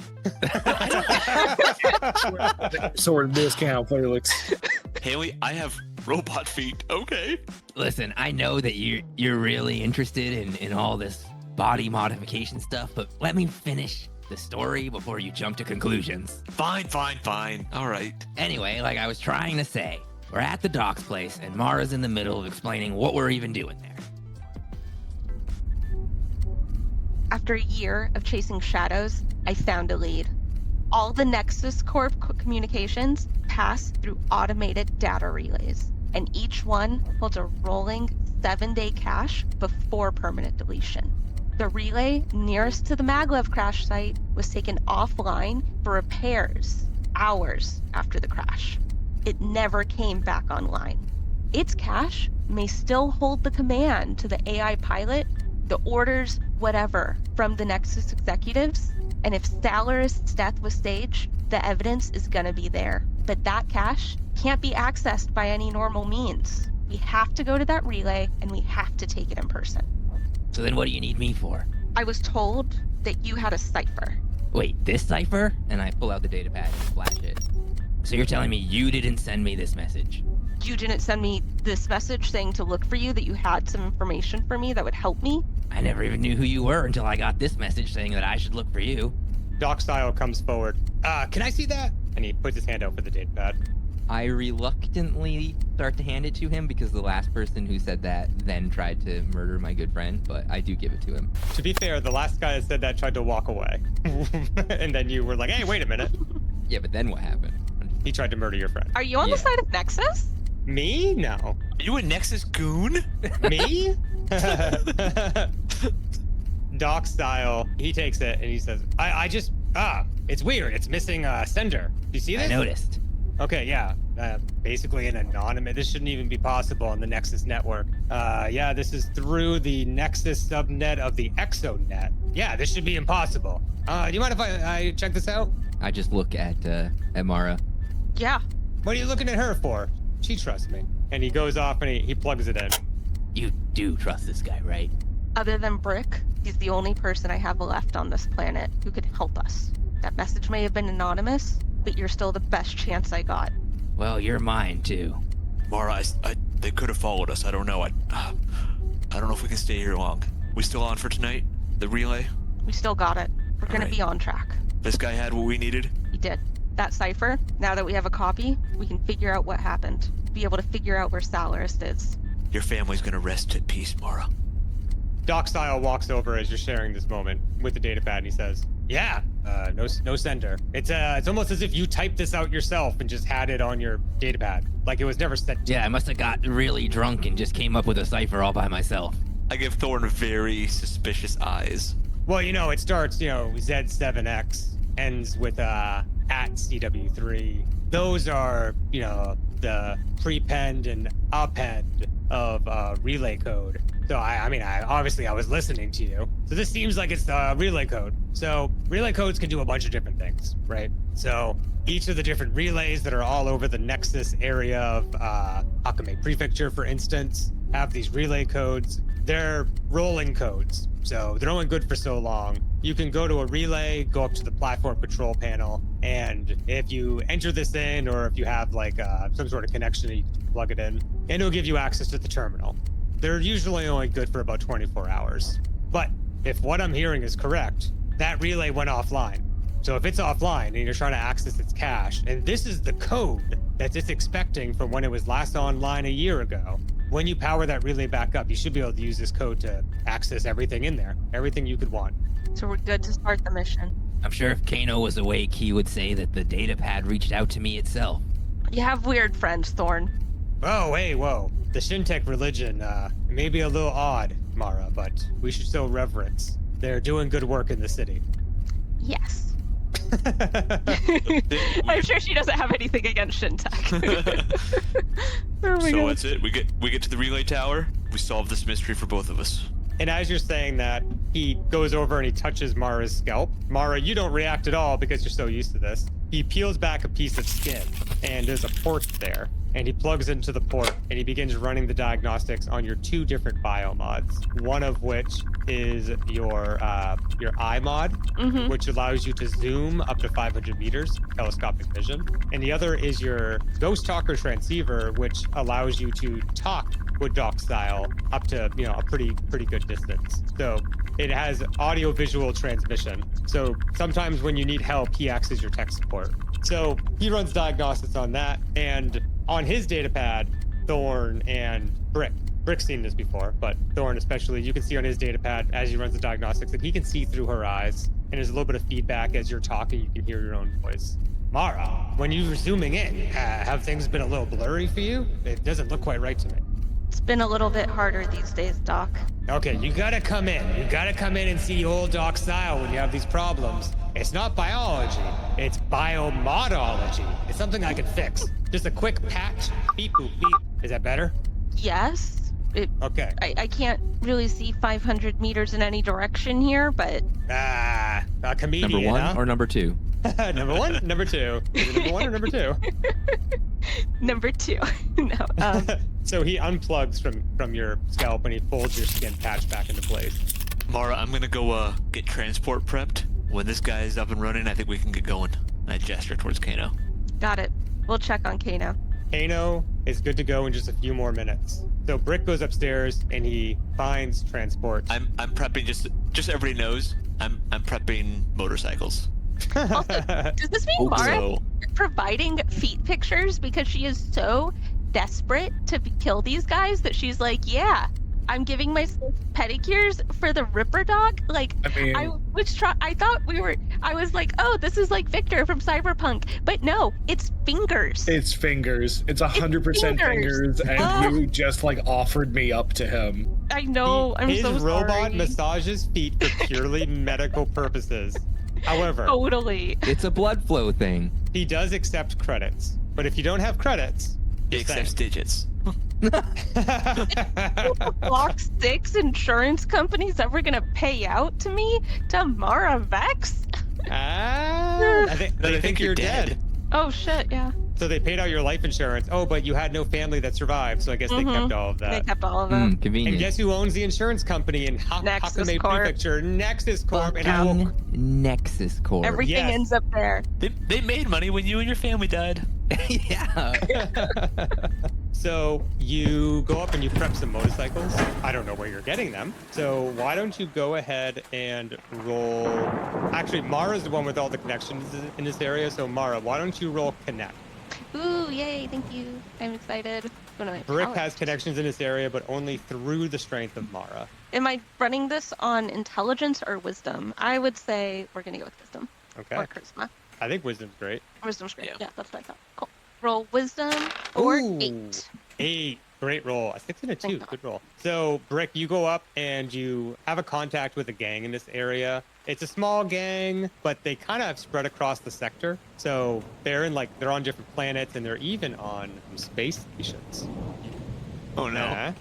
Sort of discount, Felix. Haley, I have robot feet. Okay. Listen, I know that you're really interested in all this body modification stuff, but let me finish the story before you jump to conclusions. Fine. All right. Anyway, like I was trying to say, we're at the docks place, and Mara's in the middle of explaining what we're even doing there. After a year of chasing shadows, I found a lead. All the Nexus Corp communications pass through automated data relays, and each one holds a rolling 7-day cache before permanent deletion. The relay nearest to the maglev crash site was taken offline for repairs hours after the crash. It never came back online. Its cache may still hold the command to the AI pilot, the orders, whatever, from the Nexus executives, and if Salaris' death was staged, the evidence is gonna be there. But that cache can't be accessed by any normal means. We have to go to that relay, and we have to take it in person. So then what do you need me for? I was told that you had a cipher. Wait, this cipher? And I pull out the datapad and flash it. So you're telling me you didn't send me this message? You didn't send me this message saying to look for you, that you had some information for me that would help me? I never even knew who you were until I got this message saying that I should look for you. Doc Style comes forward. Can I see that? And he puts his hand out for the datapad. I reluctantly start to hand it to him because the last person who said that then tried to murder my good friend, but I do give it to him. To be fair, the last guy that said that tried to walk away. And then you were like, hey, wait a minute. Yeah, but then what happened? He tried to murder your friend. Are you on the side of Nexus? Me? No. Are you a Nexus goon? Me? Doc Style, he takes it and he says, it's weird. It's missing a sender. Do you see this? I noticed. Okay, yeah. Basically an anonymous. This shouldn't even be possible on the Nexus network. Yeah, this is through the Nexus subnet of the Exonet. Yeah, this should be impossible. Do you mind if I check this out? I just look at Mara. Yeah. What are you looking at her for? She trusts me. And he goes off and he plugs it in. You do trust this guy, right? Other than Brick, he's the only person I have left on this planet who could help us. That message may have been anonymous, but you're still the best chance I got. Well, you're mine, too. Mara, they could have followed us. I don't know. I don't know if we can stay here long. We still on for tonight? The relay? We still got it. We're gonna Alright. be on track. This guy had what we needed? He did. That cipher, now that we have a copy, we can figure out what happened. Be able to figure out where Salaris is. Your family's gonna rest at peace, Mara. Doc Style walks over as you're sharing this moment with the datapad and he says, yeah, no sender. It's almost as if you typed this out yourself and just had it on your datapad. Like it was never sent to you. Yeah, I must have got really drunk and just came up with a cipher all by myself. I give Thorne very suspicious eyes. Well, it starts, Z7X, ends with at CW3. Those are, the prepend and append of relay code. So I was listening to you. So this seems like it's the relay code. So relay codes can do a bunch of different things, right? So each of the different relays that are all over the Nexus area of Akame Prefecture, for instance, have these relay codes. They're rolling codes, so they're only good for so long. You can go to a relay, go up to the platform control panel, and if you enter this in, or if you have some sort of connection, you can plug it in, and it'll give you access to the terminal. They're usually only good for about 24 hours. But if what I'm hearing is correct, that relay went offline. So if it's offline and you're trying to access its cache, and this is the code that it's expecting from when it was last online a year ago, when you power that relay back up, you should be able to use this code to access everything in there, everything you could want. So we're good to start the mission. I'm sure if Kano was awake, he would say that the datapad reached out to me itself. You have weird friends, Thorne. Oh, hey, whoa. The Shintech religion may be a little odd, Mara, but we should show reverence. They're doing good work in the city. Yes. I'm sure she doesn't have anything against Shintech. Oh my So God. that's it. We get to the relay tower. We we solve this mystery for both of us. And as you're saying that, he goes over and he touches Mara's scalp. Mara, you don't react at all because you're so used to this. He peels back a piece of skin, and there's a port there. And he plugs into the port, and he begins running the diagnostics on your 2 different biomods. One of which is your eye mod, which allows you to zoom up to 500 meters, telescopic vision. And the other is your Ghost Talker transceiver, which allows you to talk with Doc style up to a pretty good distance. So it has audio-visual transmission. So sometimes when you need help, he acts as your tech support. So he runs diagnostics on that, and on his data pad, Thorne and Brick's seen this before, but Thorne especially, you can see on his data pad as he runs the diagnostics that he can see through her eyes, and there's a little bit of feedback as you're talking. You can hear your own voice. Mara, when you were zooming in, have things been a little blurry for you? It doesn't look quite right to me. It's been a little bit harder these days, Doc. Okay, you gotta come in. You gotta come in and see old Doc style when you have these problems. It's not biology, it's biomodology. It's something I can fix. Just a quick patch, beep, boop, beep. Is that better? Yes. Okay. I can't really see 500 meters in any direction here, but... A comedian, Number 1 huh? or number 2? Number 1, number 2. Is it number 1 or number 2? Number 2. No. So he unplugs from your scalp and he folds your skin patch back into place. Mara, I'm gonna go get transport prepped. When this guy is up and running, I think we can get going. I gesture towards Kano. Got it. We'll check on Kano. Kano is good to go in just a few more minutes. So Brick goes upstairs and he finds transport. I'm prepping just everybody knows. I'm prepping motorcycles. Also, does this mean Mara So providing feet pictures because she is so desperate to kill these guys that she's like, yeah, I'm giving myself pedicures for the Ripper dog? Like, I was like, oh, this is like Victor from Cyberpunk. But no, it's fingers. It's fingers. It's 100% fingers, and you just like offered me up to him. I know. His so robot sorry. massages feet for purely medical purposes. However, Totally. It's a blood flow thing. he does accept credits. But if you don't have credits, it accepts digits. Block 6 insurance companies ever gonna pay out to me? To Mara Vex? they think you're dead. Oh shit, yeah. So they paid out your life insurance. Oh, but you had no family that survived, so I guess they kept all of They that. kept all of them. Convenient. And guess who owns the insurance company in Nexus Hakame Corp. Prefecture? Nexus Corp. And I will... Nexus Corp. Everything Yes. ends up there. They made money when you and your family died. Yeah. So you go up and you prep some motorcycles. I don't know where you're getting them. So why don't you go ahead and roll... Actually, Mara's the one with all the connections in this area. So Mara, why don't you roll Connect? Ooh, yay, thank you. I'm excited. What am I? Brick has connections in this area, but only through the strength of Mara. Am I running this on intelligence or wisdom? I would say we're gonna go with wisdom. Okay. Or charisma. I think wisdom's great. Wisdom's great. Yeah. Yeah, that's what I thought. Cool. Roll wisdom or Ooh. 8. 8. Great roll. A 6 and a 2. Thank God. Good roll. So, Brick, you go up and you have a contact with a gang in this area. It's a small gang, but they kind of spread across the sector. So they're on different planets and they're even on space stations. Oh no.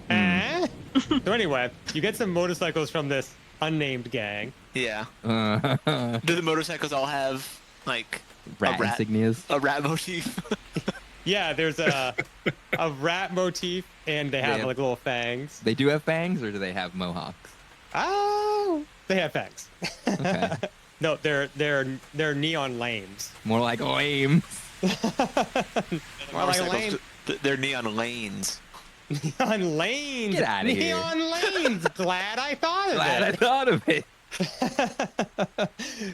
So anyway, you get some motorcycles from this unnamed gang. Yeah. Rat Do the motorcycles all have like insignias. a rat motif? Yeah, there's a rat motif, and they have Yeah. like little fangs. They do have fangs, or do they have mohawks? Oh, they have fangs. Okay. No, they're neon lames. More like lame. More like lame. They're neon lanes. Neon lanes. Get outta here. Neon lanes. Glad I thought of Glad I it. thought of it.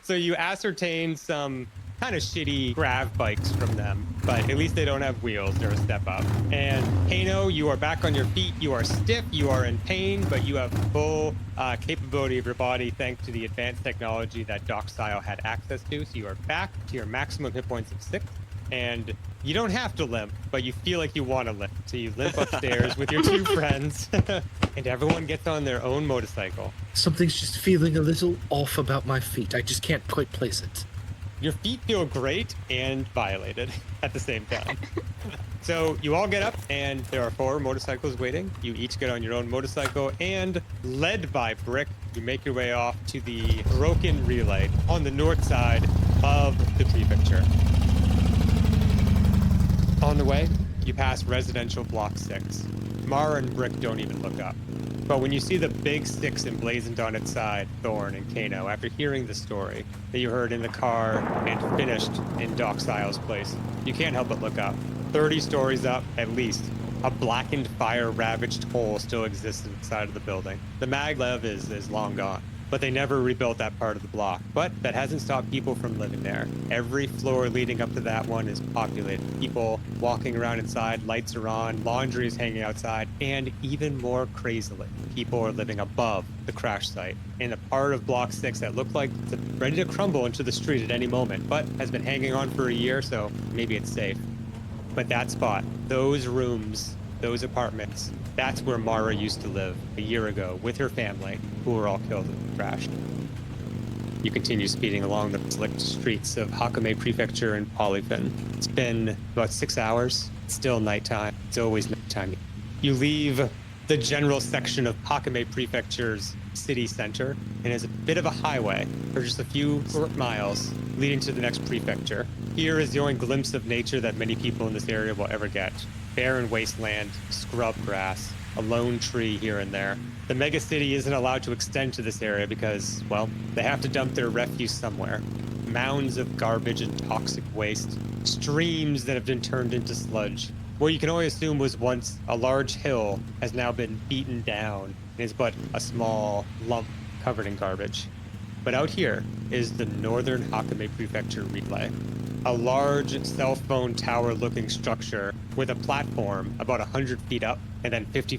So you ascertain some kind of shitty grav bikes from them, but at least they don't have wheels. They're a step up. And Kano, you are back on your feet. You are stiff. You are in pain, but you have full capability of your body thanks to the advanced technology that Doc Style had access to. So you are back to your maximum hit points of 6. And you don't have to limp, but you feel like you want to limp. So you limp upstairs with your 2 friends, and everyone gets on their own motorcycle. Something's just feeling a little off about my feet. I just can't quite place it. Your feet feel great and violated at the same time. So you all get up, and there are 4 motorcycles waiting. You each get on your own motorcycle, and led by Brick, you make your way off to the broken relay on the north side of the prefecture. On the way, you pass residential block 6. Mara and Brick don't even look up. But when you see the big 6 emblazoned on its side, Thorne and Kano, after hearing the story that you heard in the car and finished in Doc Styles' place, you can't help but look up. 30 stories up, at least, a blackened, fire-ravaged hole still exists inside of the building. The maglev is long gone, but they never rebuilt that part of the block. But that hasn't stopped people from living there. Every floor leading up to that one is populated. People walking around inside, lights are on, laundry is hanging outside, and even more crazily, people are living above the crash site in a part of Block 6 that looked like it's ready to crumble into the street at any moment, but has been hanging on for a year, so maybe it's safe. But that spot, those rooms, those apartments, that's where Mara used to live a year ago with her family, who were all killed in the crash. You continue speeding along the slick streets of Hakame Prefecture and Polyphon. It's been about 6 hours. It's still nighttime. It's always nighttime. You leave the general section of Hakame Prefecture's city center, and is a bit of a highway for just a few short miles leading to the next prefecture. Here is the only glimpse of nature that many people in this area will ever get. Barren wasteland, scrub grass, a lone tree here and there. The megacity isn't allowed to extend to this area because, well, they have to dump their refuse somewhere. Mounds of garbage and toxic waste, streams that have been turned into sludge. What you can only assume was once a large hill has now been beaten down and is but a small lump covered in garbage. But out here is the northern Hakame Prefecture relay. A large cell phone tower-looking structure with a platform about 100 feet up and then 50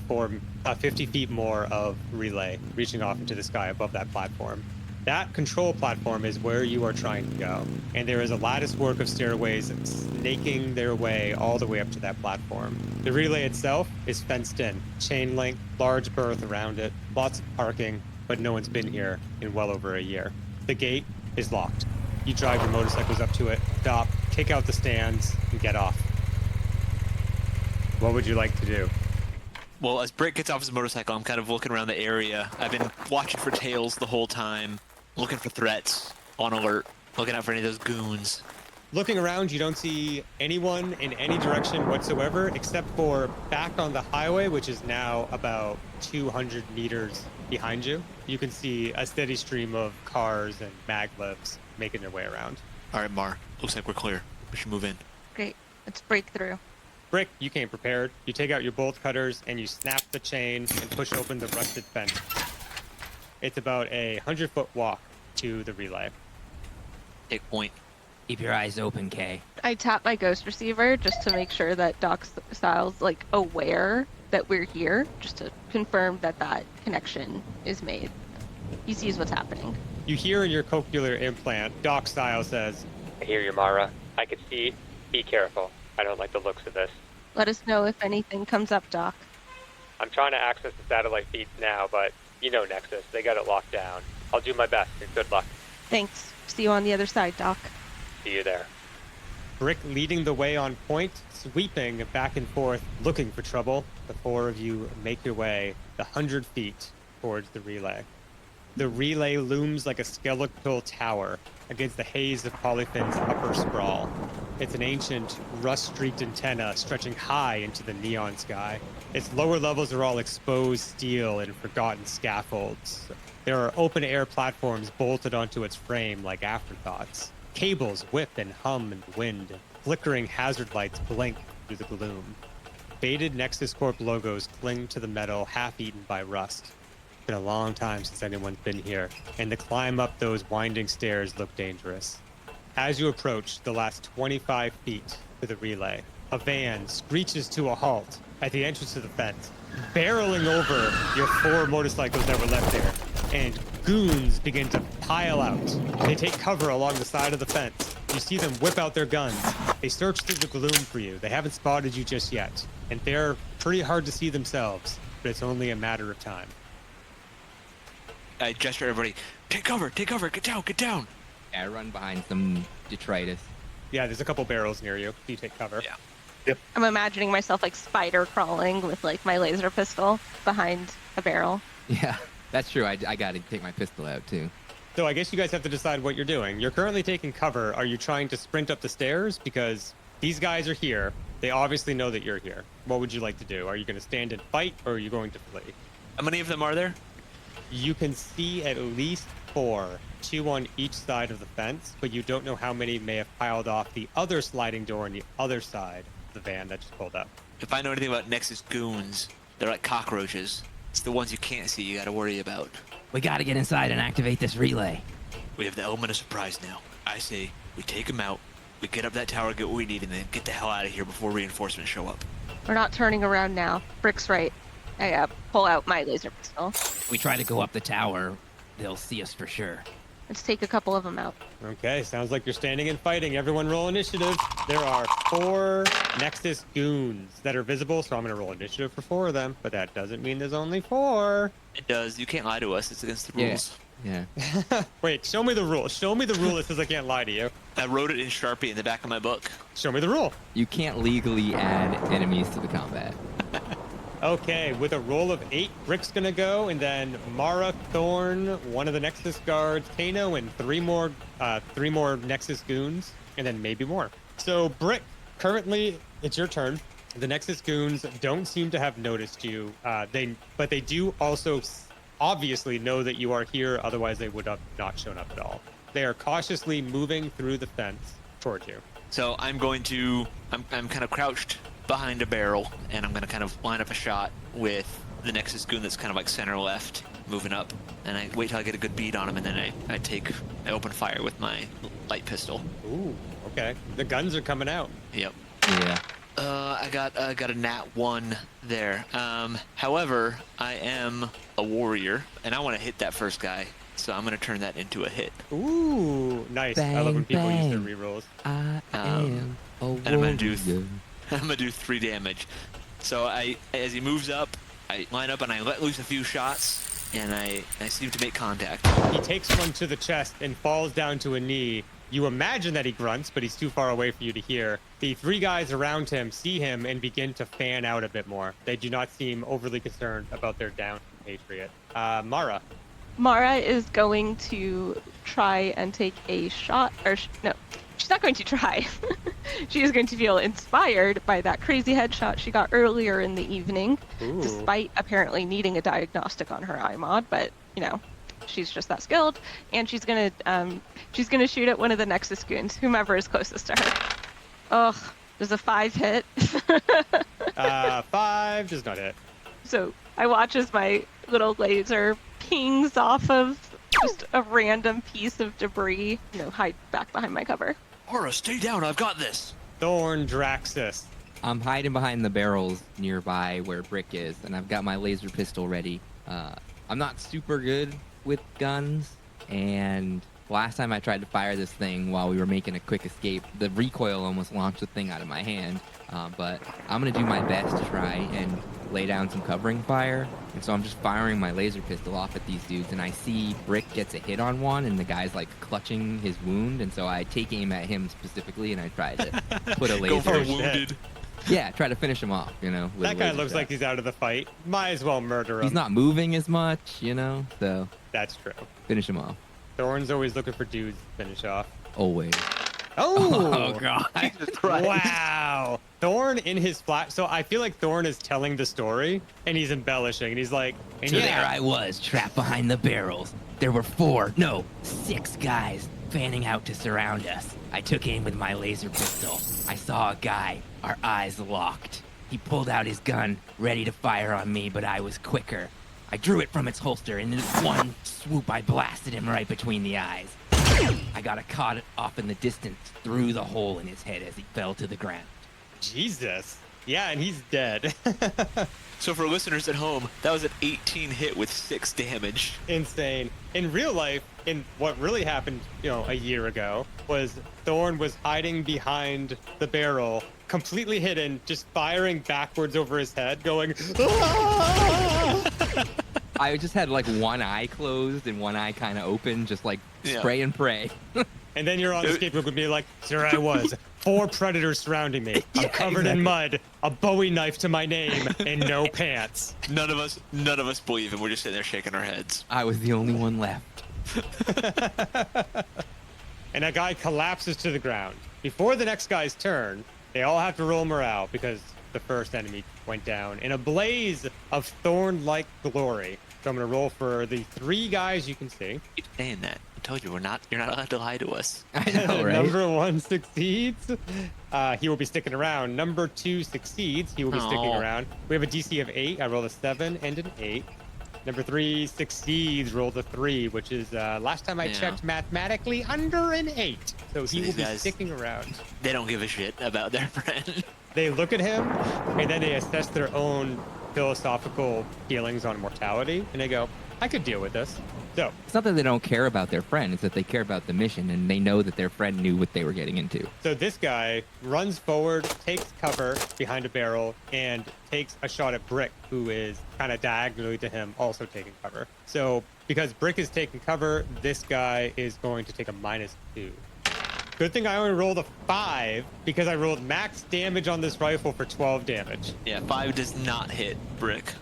feet more of relay reaching off into the sky above that platform. That control platform is where you are trying to go, and there is a lattice work of stairways snaking their way all the way up to that platform. The relay itself is fenced in, chain link, large berth around it, lots of parking, but no one's been here in well over a year. The gate is locked. You drive your motorcycles up to it, stop, kick out the stands, and get off. What would you like to do? Well, as Brick gets off his motorcycle, I'm kind of looking around the area. I've been watching for tails the whole time, looking for threats, on alert, looking out for any of those goons. Looking around, you don't see anyone in any direction whatsoever, except for back on the highway, which is now about 200 meters behind you. You can see a steady stream of cars and maglevs making their way around. All right, Mar, looks like we're clear. We should move in. Great. Let's break through. Brick, you came prepared. You take out your bolt cutters and you snap the chain and push open the rusted fence. It's about a 100-foot walk to the relay. Take point. Keep your eyes open, Kay. I tap my ghost receiver just to make sure that Doc Styles aware that we're here, just to confirm that that connection is made. He sees what's happening. You hear in your cochlear implant, Doc Styles says, "I hear you, Mara. I can see. Be careful. I don't like the looks of this. Let us know if anything comes up, Doc." I'm trying to access the satellite feeds now, but you know Nexus. They got it locked down. I'll do my best, and good luck. Thanks. See you on the other side, Doc. See you there." Brick leading the way on point, sweeping back and forth, looking for trouble. The 4 of you make your way the 100 feet towards the relay. The relay looms like a skeletal tower against the haze of Polyphon's upper sprawl. It's an ancient, rust-streaked antenna stretching high into the neon sky. Its lower levels are all exposed steel and forgotten scaffolds. There are open-air platforms bolted onto its frame like afterthoughts. Cables whip and hum in the wind. Flickering hazard lights blink through the gloom. Faded Nexus Corp logos cling to the metal, half-eaten by rust. It's been a long time since anyone's been here, and the climb up those winding stairs look dangerous. As you approach the last 25 feet to the relay, a van screeches to a halt at the entrance to the fence, barreling over your 4 motorcycles that were left there, and goons begin to pile out. They take cover along the side of the fence. You see them whip out their guns. They search through the gloom for you. They haven't spotted you just yet, and they're pretty hard to see themselves, but it's only a matter of time. I gesture to everybody, take cover, get down. I run behind some detritus. Yeah, there's a couple barrels near you. You take cover. Yeah. I'm imagining myself like spider crawling with like my laser pistol behind a barrel. Yeah, that's true. I got to take my pistol out too. So I guess you guys have to decide what you're doing. You're currently taking cover. Are you trying to sprint up the stairs? Because these guys are here. They obviously know that you're here. What would you like to do? Are you going to stand and fight, or are you going to flee? How many of them are there? You can see at least 4, 2 on each side of the fence, but you don't know how many may have piled off the other sliding door on the other side of the van that just pulled up. If I know anything about Nexus goons, they're like cockroaches. It's the ones you can't see you got to worry about. We got to get inside and activate this relay. We have the element of surprise now. I say we take them out, we get up that tower, get what we need, and then get the hell out of here before reinforcements show up. We're not turning around now. Brick's right. I pull out my laser pistol. If we try to go up the tower, they'll see us for sure. Let's take a couple of them out. Okay, sounds like you're standing and fighting. Everyone roll initiative. There are 4 Nexus goons that are visible, so I'm going to roll initiative for 4 of them, but that doesn't mean there's only 4. It does. You can't lie to us. It's against the rules. Yeah. Wait, show me the rule. Show me the rule that says I can't lie to you. I wrote it in Sharpie in the back of my book. Show me the rule. You can't legally add enemies to the combat. Okay, with a roll of 8, Brick's gonna go, and then Mara, Thorne, one of the Nexus guards, Kano, and 3 more Nexus goons, and then maybe more. So Brick, currently it's your turn. The Nexus goons don't seem to have noticed you. But they do also obviously know that you are here. Otherwise, they would have not shown up at all. They are cautiously moving through the fence towards you. So I'm kind of crouched behind a barrel, and I'm going to kind of line up a shot with the Nexus goon that's kind of like center left, moving up. And I wait till I get a good bead on him, and then I open fire with my light pistol. Ooh, okay. The guns are coming out. Yep. Yeah. I got a nat 1 there. However, I am a warrior, and I want to hit that first guy, so I'm going to turn that into a hit. Ooh, nice. I love when people use their rerolls. I am a warrior. And I'm gonna do 3 damage. So as he moves up, I line up and I let loose a few shots, and I seem to make contact. He takes one to the chest and falls down to a knee. You imagine that he grunts, but he's too far away for you to hear. The 3 guys around him see him and begin to fan out a bit more. They do not seem overly concerned about their downed compatriot. Mara. Mara is going to try and take a shot, no, she's not going to try. She is going to feel inspired by that crazy headshot she got earlier in the evening, Ooh. despite apparently needing a diagnostic on her eye mod, but, you know, she's just that skilled, and she's gonna shoot at one of the Nexus goons, whomever is closest to her. Ugh, there's a 5 hit. 5 does not hit. So I watch as my little laser pings off of just a random piece of debris, hide back behind my cover. Aura, stay down. I've got this. Thorne Draxus. I'm hiding behind the barrels nearby where Brick is, and I've got my laser pistol ready. I'm not super good with guns, and last time I tried to fire this thing while we were making a quick escape, the recoil almost launched the thing out of my hand. But I'm going to do my best to try and lay down some covering fire. And so I'm just firing my laser pistol off at these dudes, and I see Brick gets a hit on one, and the guy's like clutching his wound, and so I take aim at him specifically, and I try to put a laser. Go for Oh, shit. wounded. Yeah, try to finish him off, with That a guy laser looks shot. like he's out of the fight. Might as well murder him. He's not moving as much, so That's true. finish him off. Thorne's always looking for dudes to finish off. Always. Oh, God. Wow. Thorne in his flat. So I feel like Thorne is telling the story and he's embellishing. And he's like, and So yeah, there I was, trapped behind the barrels. There were 6 guys fanning out to surround us. I took aim with my laser pistol. I saw a guy, our eyes locked. He pulled out his gun, ready to fire on me, but I was quicker. I drew it from its holster, and in one swoop, I blasted him right between the eyes. I got it caught off in the distance through the hole in his head as he fell to the ground. Jesus. Yeah, and he's dead. So for listeners at home, that was an 18 hit with 6 damage. Insane. In real life, in what really happened, a year ago, was Thorne was hiding behind the barrel, completely hidden, just firing backwards over his head, going, "Ah!" I just had like one eye closed and one eye kind of open, just like Yeah. spray and pray. And then you're on the scapegoat with me like, sir, I was. 4 predators surrounding me. I'm Yeah, covered in mud, a Bowie knife to my name, and no pants. None of us believe him. We're just sitting there shaking our heads. I was the only one left. And a guy collapses to the ground. Before the next guy's turn, they all have to roll morale because the first enemy went down in a blaze of thorn-like glory. So I'm gonna roll for the 3 guys you can see. Keep saying that. I told you you're not allowed to lie to us. I know, right? Number 1 succeeds. He will be sticking around. Number 2 succeeds. He will be sticking Aw. around. We have a DC of 8. I rolled a 7 and an 8. Number 3 succeeds. Rolled a 3, which is last time I Yeah. checked mathematically under an 8. So he will these be guys- sticking around. They don't give a shit about their friend. They look at him and then they assess their own philosophical feelings on mortality and they go, I could deal with this. So It's not that they don't care about their friend, it's that they care about the mission and they know that their friend knew what they were getting into. this guy runs forward, takes cover behind a barrel, and takes a shot at Brick, who is kind of diagonally to him, also taking cover. So because Brick is taking cover, this guy is going to take a -2. Good thing I only rolled a 5 because I rolled max damage on this rifle for 12 damage. Yeah, 5 does not hit Brick.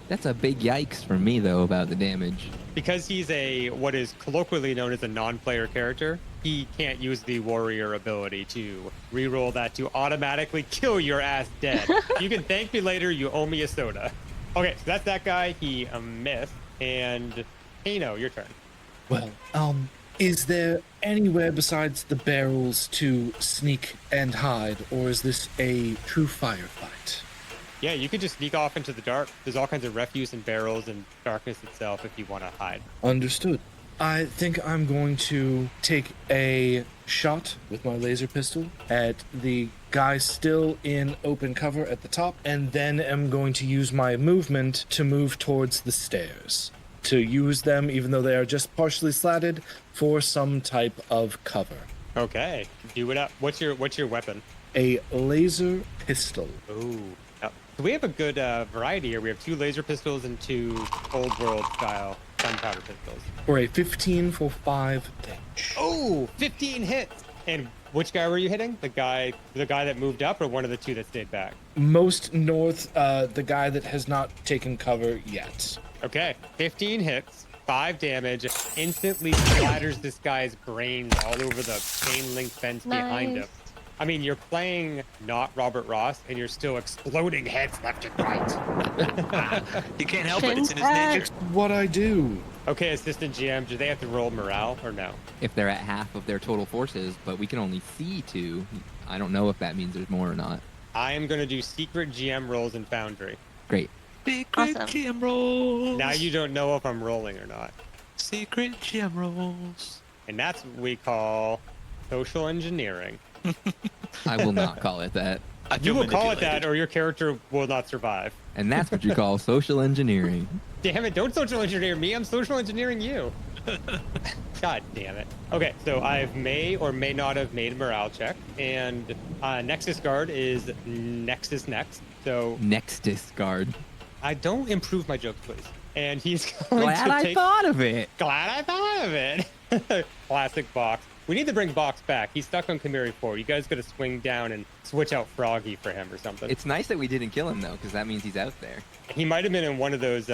That's a big yikes for me, though, about the damage. Because he's what is colloquially known as a non-player character, he can't use the warrior ability to reroll that to automatically kill your ass dead. You can thank me later, you owe me a soda. Okay, so that's that guy. He missed. And Kano, your turn. Well, is there anywhere besides the barrels to sneak and hide, or is this a true firefight? Yeah, you could just sneak off into the dark. There's all kinds of refuse and barrels and darkness itself if you want to hide. Understood. I think I'm going to take a shot with my laser pistol at the guy still in open cover at the top, and then am going to use my movement to move towards the stairs. To use them, even though they are just partially slatted, for some type of cover. Okay, do it up. What's your weapon? A laser pistol. Ooh. So we have a good variety here. We have 2 laser pistols and 2 old world style gunpowder pistols. For a 15 for 5 damage. Oh, 15 hits. And which guy were you hitting? The guy that moved up, or one of the 2 that stayed back? Most north, the guy that has not taken cover yet. Okay, 15 hits, 5 damage, instantly splatters this guy's brains all over the chain link fence behind him. Nice. I mean, you're playing not Robert Ross, and you're still exploding heads left and right. He can't help it. It's in his nature. What I do? Okay, assistant GM, do they have to roll morale or no? If they're at half of their total forces, but we can only see 2, I don't know if that means there's more or not. I am going to do secret GM rolls in Foundry. Great. Secret Awesome. GM rolls. Now you don't know if I'm rolling or not. Secret GM rolls. And that's what we call social engineering. I will not call it that. I You feel will call it that, manipulated. or your character will not survive. And that's what you call social engineering. Damn it, don't social engineer me. I'm social engineering you. God damn it. Okay, so I may or may not have made a morale check. And Nexus Guard is Nexus next. So Nexus guard. I don't improve my jokes, please. And he's going Glad to I take... thought of it. Glad I thought of it. Classic Box. We need to bring Box back. He's stuck on Chimera 4. You guys gotta swing down and switch out Froggy for him or something. It's nice that we didn't kill him, though, because that means he's out there. He might have been in one of those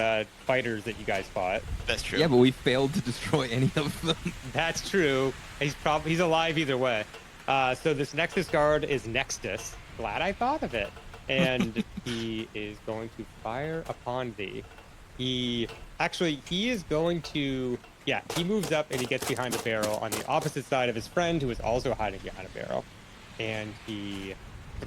fighters that you guys fought. That's true. Yeah, but we failed to destroy any of them. That's true. He's alive either way. So this Nexus Guard is Nexus. Glad I thought of it. And he is going to fire upon thee. He is going to... Yeah, he moves up and he gets behind a barrel on the opposite side of his friend, who is also hiding behind a barrel. And he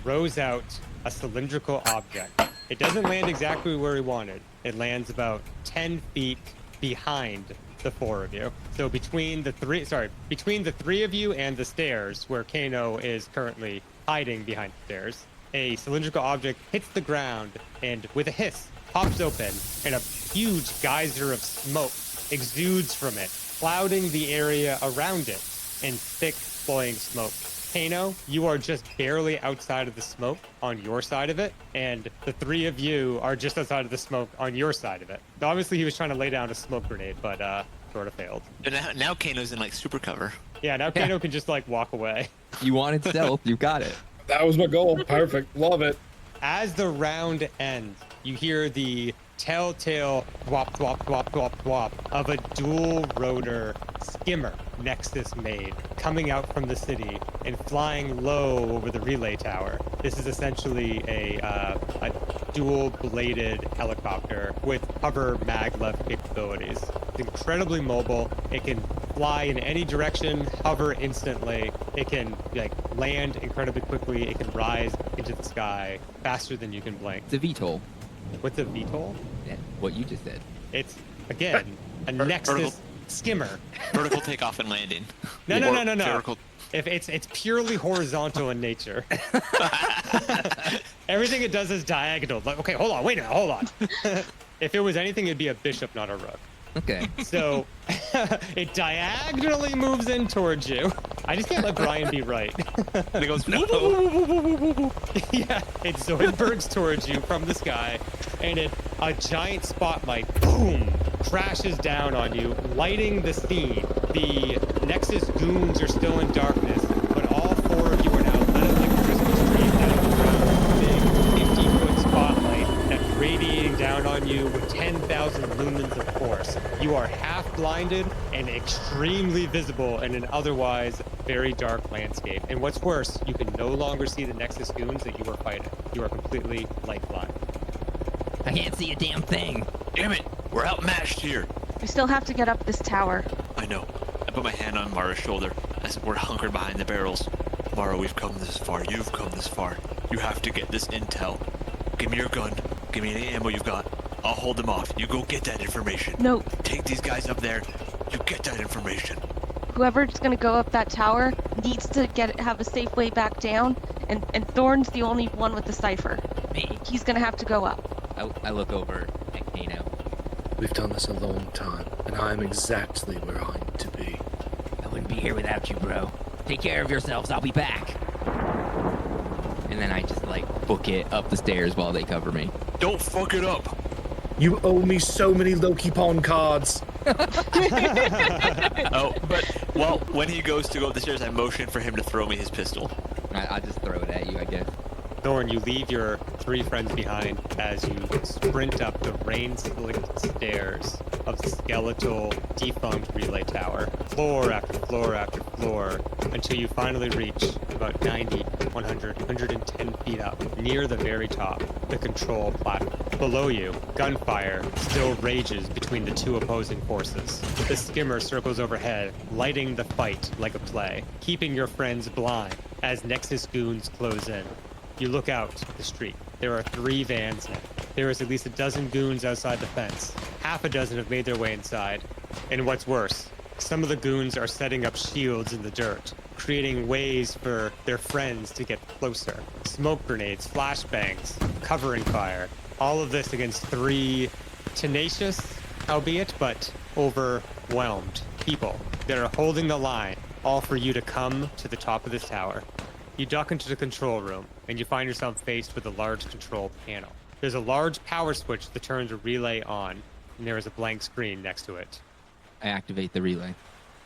throws out a cylindrical object. It doesn't land exactly where he wanted. It lands about 10 feet behind the 4 of you. So between the three of you and the stairs, where Kano is currently hiding behind the stairs, a cylindrical object hits the ground and, with a hiss, pops open, and a huge geyser of smoke exudes from it, clouding the area around it in thick, flowing smoke. Kano, you are just barely outside of the smoke on your side of it, and the three of you are just outside of the smoke on your side of it. Obviously, he was trying to lay down a smoke grenade, but sort of failed. And now Kano's in like super cover. Yeah, now Kano can just like walk away. You wanted stealth, you got it. That was my goal. Perfect. Love it. As the round ends, you hear the telltale thwop, thwop, thwop, thwop, thwop of a dual rotor skimmer Nexus made coming out from the city and flying low over the relay tower. This is essentially a dual bladed helicopter with hover maglev capabilities. It's incredibly mobile. It can fly in any direction, hover instantly. It can like land incredibly quickly. It can rise into the sky faster than you can blink. It's a VTOL. What's a VTOL? Yeah, what you just said. It's, again, a Nexus vertical- skimmer. Vertical takeoff and landing. No. Or vertical- If it's purely horizontal in nature. Everything it does is diagonal. Like, okay, hold on, wait a minute, hold on. If it was anything, it'd be a bishop, not a rook. Okay. So it diagonally moves in towards you. I just can't let Brian be right. And it goes, no. Yeah, it Zoidbergs towards you from the sky, and a giant spotlight, boom, crashes down on you, lighting the scene. The Nexus goons are still in darkness, but all four of you are now lit up like a Christmas tree out of a big 50-foot spotlight that's radiating down on you with 10,000 lumens of force. You are half blinded and extremely visible in an otherwise very dark landscape. And what's worse, you can no longer see the Nexus goons that you are fighting. You are completely light blind. I can't see a damn thing. Damn it, we're outmatched here. We still have to get up this tower. I know. I put my hand on Mara's shoulder as we're hunkered behind the barrels. Mara, we've come this far. You've come this far. You have to get this intel. Give me your gun. Give me any ammo you've got. I'll hold them off. You go get that information. No, Take these guys up there. You get that information. whoever's gonna go up that tower needs to have a safe way back down, and Thorne's the only one with the cipher. Me. He's gonna have to go up. I look over at Kano. We've done this a long time, and I'm exactly where I need to be. I wouldn't be here without you, bro. Take care of yourselves. I'll be back. And then I just like book it up the stairs while they cover me. Don't fuck it up. You owe me so many Loki Pawn cards. Oh, but, well, when he goes to go up the stairs, I motion for him to throw me his pistol. I'll just throw it at you, I guess. Thorne, you leave your three friends behind as you sprint up the rain-slicked stairs of the skeletal, defunct relay tower, floor after floor after floor, until you finally reach about 90, 100, 110 feet up, near the very top, the control platform. Below you, gunfire still rages between the two opposing forces. The skimmer circles overhead, lighting the fight like a play, keeping your friends blind as Nexus goons close in. You look out the street. There are 3 vans now. There is at least a dozen goons outside the fence. Half a dozen have made their way inside. And what's worse, some of the goons are setting up shields in the dirt, creating ways for their friends to get closer. Smoke grenades, flashbangs, covering fire. All of this against 3 tenacious, albeit, but overwhelmed people that are holding the line, all for you to come to the top of this tower. You duck into the control room, and you find yourself faced with a large control panel. There's a large power switch that turns a relay on, and there is a blank screen next to it. I activate the relay.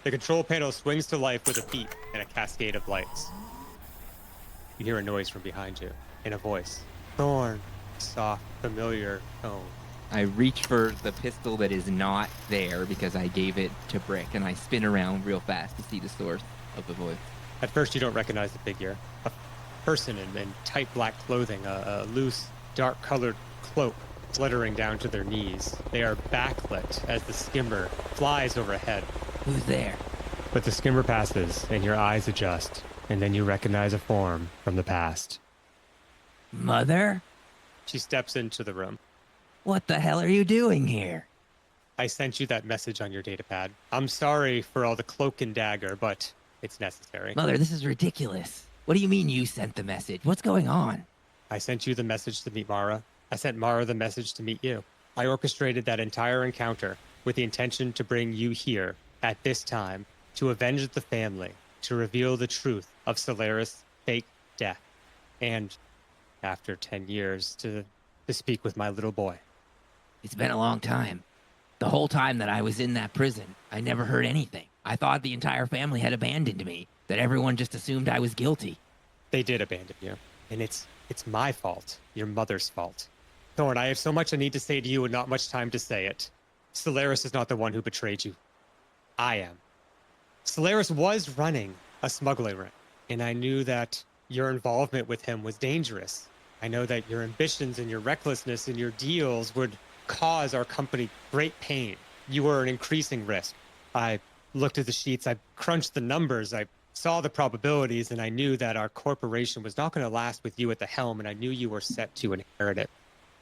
The control panel swings to life with a beep and a cascade of lights. You hear a noise from behind you, and a voice. Thorne. Soft, familiar tone. I reach for the pistol that is not there because I gave it to Brick, and I spin around real fast to see the source of the voice. At first, you don't recognize the figure. A person in tight black clothing, a loose, dark-colored cloak fluttering down to their knees. They are backlit as the skimmer flies overhead. Who's there? But the skimmer passes, and your eyes adjust, and then you recognize a form from the past. Mother? She steps into the room. What the hell are you doing here? I sent you that message on your datapad. I'm sorry for all the cloak and dagger, but it's necessary. Mother, this is ridiculous. What do you mean you sent the message? What's going on? I sent you the message to meet Mara. I sent Mara the message to meet you. I orchestrated that entire encounter with the intention to bring you here at this time to avenge the family to reveal the truth of Solaris' fake death. And after 10 years, to speak with my little boy. It's been a long time. The whole time that I was in that prison, I never heard anything. I thought the entire family had abandoned me, that everyone just assumed I was guilty. They did abandon you. And it's my fault, your mother's fault. Thorne, I have so much I need to say to you and not much time to say it. Solaris is not the one who betrayed you. I am. Solaris was running a smuggling ring, and I knew that your involvement with him was dangerous. I know that your ambitions and your recklessness and your deals would cause our company great pain. You were an increasing risk. I looked at the sheets, I crunched the numbers, I saw the probabilities, and I knew that our corporation was not going to last with you at the helm, and I knew you were set to inherit it.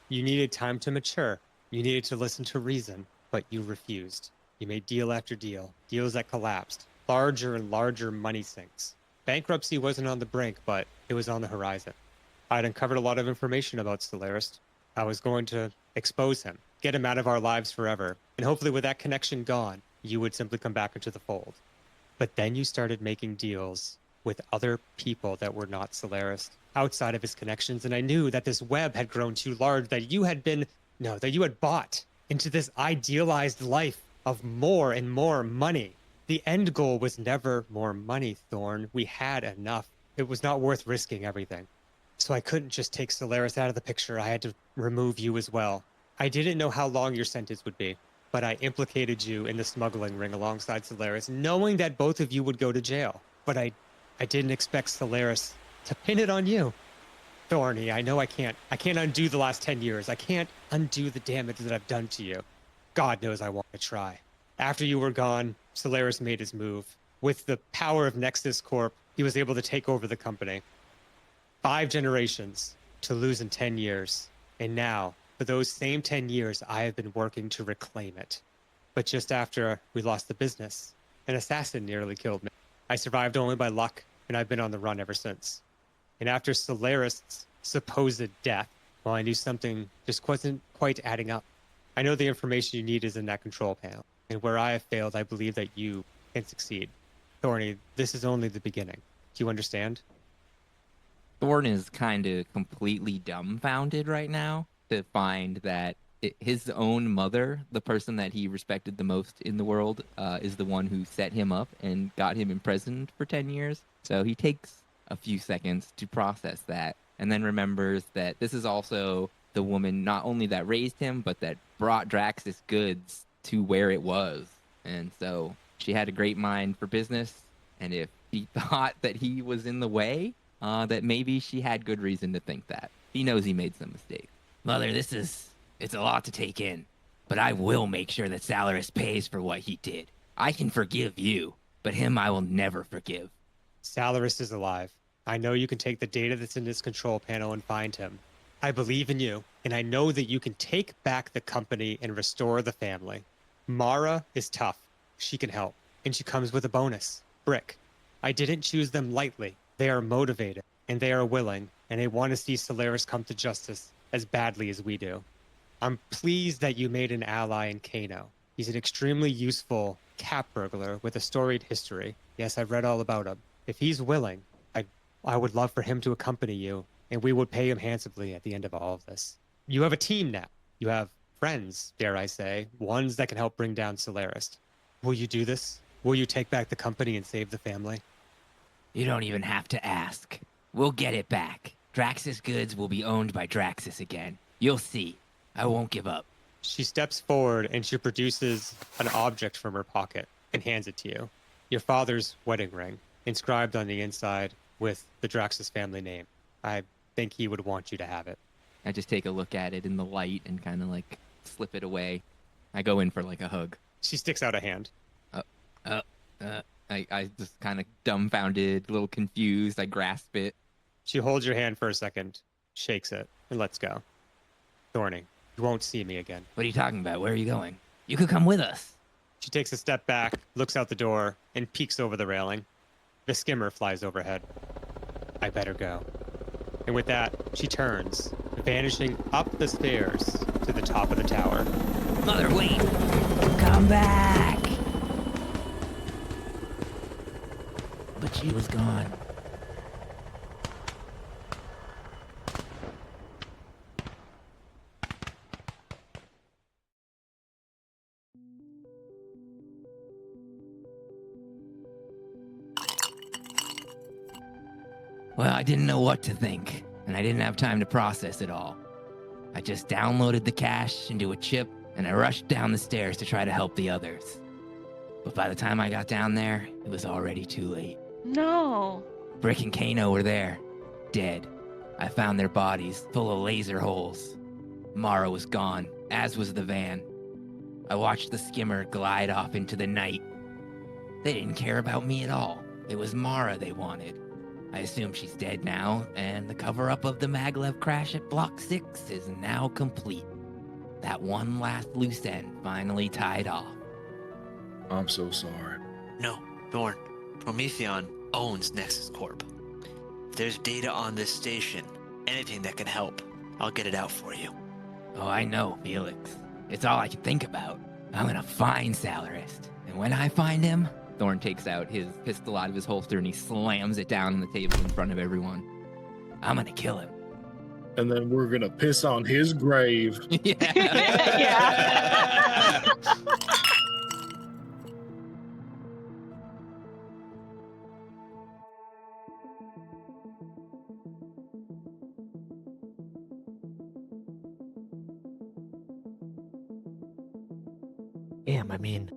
You needed time to mature. You needed to listen to reason, but you refused. You made deal after deal, deals that collapsed, larger and larger money sinks. Bankruptcy wasn't on the brink, but it was on the horizon. I'd uncovered a lot of information about Solaris. I was going to expose him, get him out of our lives forever, and hopefully with that connection gone, you would simply come back into the fold. But then you started making deals with other people that were not Solaris, outside of his connections, and I knew that this web had grown too large, that you had bought into this idealized life of more and more money. The end goal was never more money, Thorne. We had enough. It was not worth risking everything. So I couldn't just take Solaris out of the picture. I had to remove you as well. I didn't know how long your sentence would be, but I implicated you in the smuggling ring alongside Solaris, knowing that both of you would go to jail. But I didn't expect Solaris to pin it on you. Thorny, I know I can't undo the last 10 years. I can't undo the damage that I've done to you. God knows I want to try. After you were gone, Solaris made his move. With the power of Nexus Corp, he was able to take over the company. 5 generations to lose in 10 years. And now, for those same 10 years, I have been working to reclaim it. But just after we lost the business, an assassin nearly killed me. I survived only by luck, and I've been on the run ever since. And after Solaris' supposed death, well, I knew something just wasn't quite adding up. I know the information you need is in that control panel. And where I have failed, I believe that you can succeed. Thorny, this is only the beginning. Do you understand? Thorne is kind of completely dumbfounded right now to find that his own mother, the person that he respected the most in the world, is the one who set him up and got him imprisoned for 10 years. So he takes a few seconds to process that, and then remembers that this is also the woman not only that raised him, but that brought Drax's goods to where it was. And so she had a great mind for business, and if he thought that he was in the way, that maybe she had good reason to think that. He knows he made some mistakes. Mother, it's a lot to take in, but I will make sure that Solaris pays for what he did. I can forgive you, but him I will never forgive. Solaris is alive. I know you can take the data that's in this control panel and find him. I believe in you, and I know that you can take back the company and restore the family. Mara is tough. She can help, and she comes with a bonus, Brick. I didn't choose them lightly. They are motivated, and they are willing, and they want to see Solaris come to justice as badly as we do. I'm pleased that you made an ally in Kano. He's an extremely useful cap burglar with a storied history. Yes, I've read all about him. If he's willing, I would love for him to accompany you, and we would pay him handsomely at the end of all of this. You have a team now. You have friends, dare I say, ones that can help bring down Solaris. Will you do this? Will you take back the company and save the family? You don't even have to ask. We'll get it back. Drax's goods will be owned by Draxus again. You'll see. I won't give up. She steps forward and she produces an object from her pocket and hands it to you. Your father's wedding ring, inscribed on the inside with the Draxus family name. I think he would want you to have it. I just take a look at it in the light and kind of like slip it away. I go in for like a hug. She sticks out a hand. I just kind of dumbfounded, a little confused. I grasp it. She holds your hand for a second, shakes it, and lets go. Thorny, you won't see me again. What are you talking about? Where are you going? You could come with us. She takes a step back, looks out the door, and peeks over the railing. The skimmer flies overhead. I better go. And with that, she turns, vanishing up the stairs to the top of the tower. Mother, wait! Come back! But she was gone. Well, I didn't know what to think, and I didn't have time to process it all. I just downloaded the cache into a chip, and I rushed down the stairs to try to help the others. But by the time I got down there, it was already too late. No. Brick and Kano were there, dead. I found their bodies, full of laser holes. Mara was gone, as was the van. I watched the skimmer glide off into the night. They didn't care about me at all. It was Mara they wanted. I assume she's dead now, and the cover-up of the maglev crash at Block 6 is now complete. That one last loose end finally tied off. I'm so sorry. No, Thorne. Prometheon owns Nexus Corp. If there's data on this station, anything that can help, I'll get it out for you. Oh, I know, Felix. It's all I can think about. I'm gonna find Salarist. And when I find him, Thorne takes out his pistol out of his holster and he slams it down on the table in front of everyone. I'm gonna kill him. And then we're gonna piss on his grave. Yeah. Damn, I mean,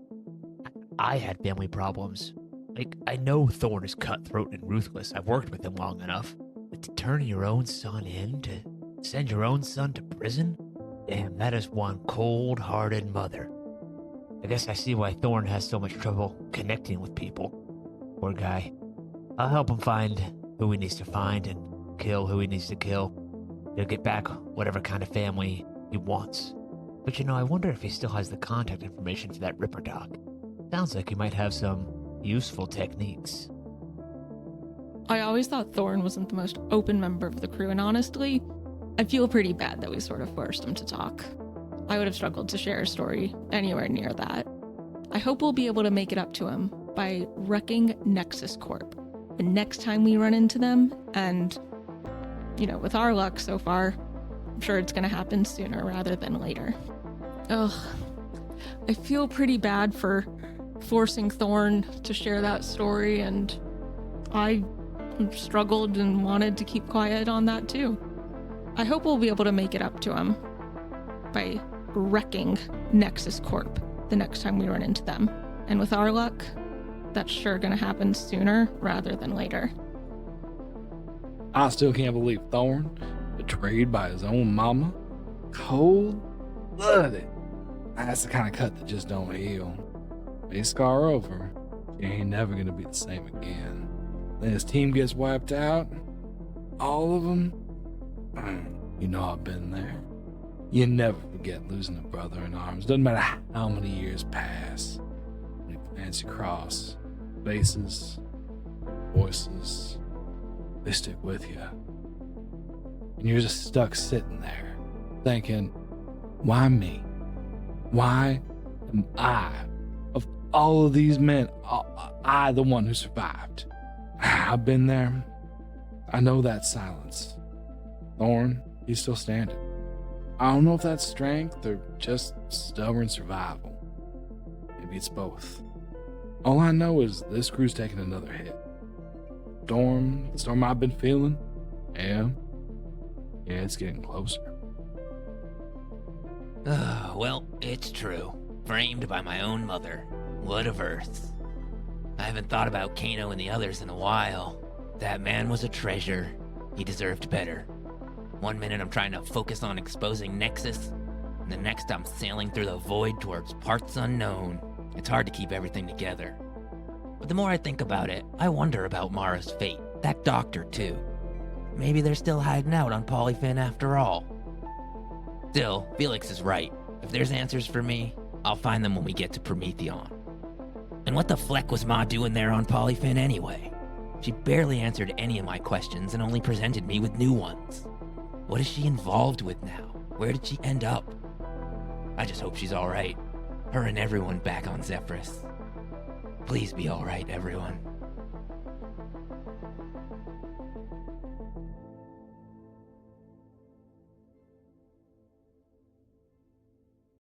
I had family problems. Like, I know Thorne is cutthroat and ruthless. I've worked with him long enough. But to turn your own son in, to send your own son to prison? Damn, that is one cold-hearted mother. I guess I see why Thorne has so much trouble connecting with people. Poor guy. I'll help him find who he needs to find and kill who he needs to kill. He'll get back whatever kind of family he wants. But you know, I wonder if he still has the contact information for that Ripper dog. Sounds like he might have some useful techniques. I always thought Thorne wasn't the most open member of the crew, and honestly, I feel pretty bad that we sort of forced him to talk. I would have struggled to share a story anywhere near that. I hope we'll be able to make it up to him by wrecking Nexus Corp the next time we run into them, and, you know, with our luck so far, I'm sure it's gonna happen sooner rather than later. Ugh, I feel pretty bad for forcing Thorne to share that story, and I struggled and wanted to keep quiet on that too. I hope we'll be able to make it up to him by wrecking Nexus Corp the next time we run into them. And with our luck, that's sure gonna happen sooner rather than later. I still can't believe Thorne, betrayed by his own mama, cold-blooded. That's the kind of cut that just don't heal. They scar over, he ain't never gonna be the same again. Then his team gets wiped out, all of them. You know I've been there. You never forget losing a brother in arms. Doesn't matter how many years pass. When he plants your cross, faces, voices, they stick with you. And you're just stuck sitting there, thinking, why me? Why am I, of all of these men, I the one who survived? I've been there. I know that silence. Thorne, he's still standing. I don't know if that's strength or just stubborn survival. Maybe it's both. All I know is this crew's taking another hit. The storm I've been feeling, yeah, it's getting closer. Well, it's true. Framed by my own mother. What of Earth. I haven't thought about Kano and the others in a while. That man was a treasure. He deserved better. One minute I'm trying to focus on exposing Nexus, and the next I'm sailing through the void towards parts unknown. It's hard to keep everything together. But the more I think about it, I wonder about Mara's fate. That doctor, too. Maybe they're still hiding out on Polyphen after all. Still, Felix is right. If there's answers for me, I'll find them when we get to Prometheon. And what the fleck was Ma doing there on Polyphen anyway? She barely answered any of my questions and only presented me with new ones. What is she involved with now? Where did she end up? I just hope she's alright. Her and everyone back on Zephyrus. Please be alright, everyone.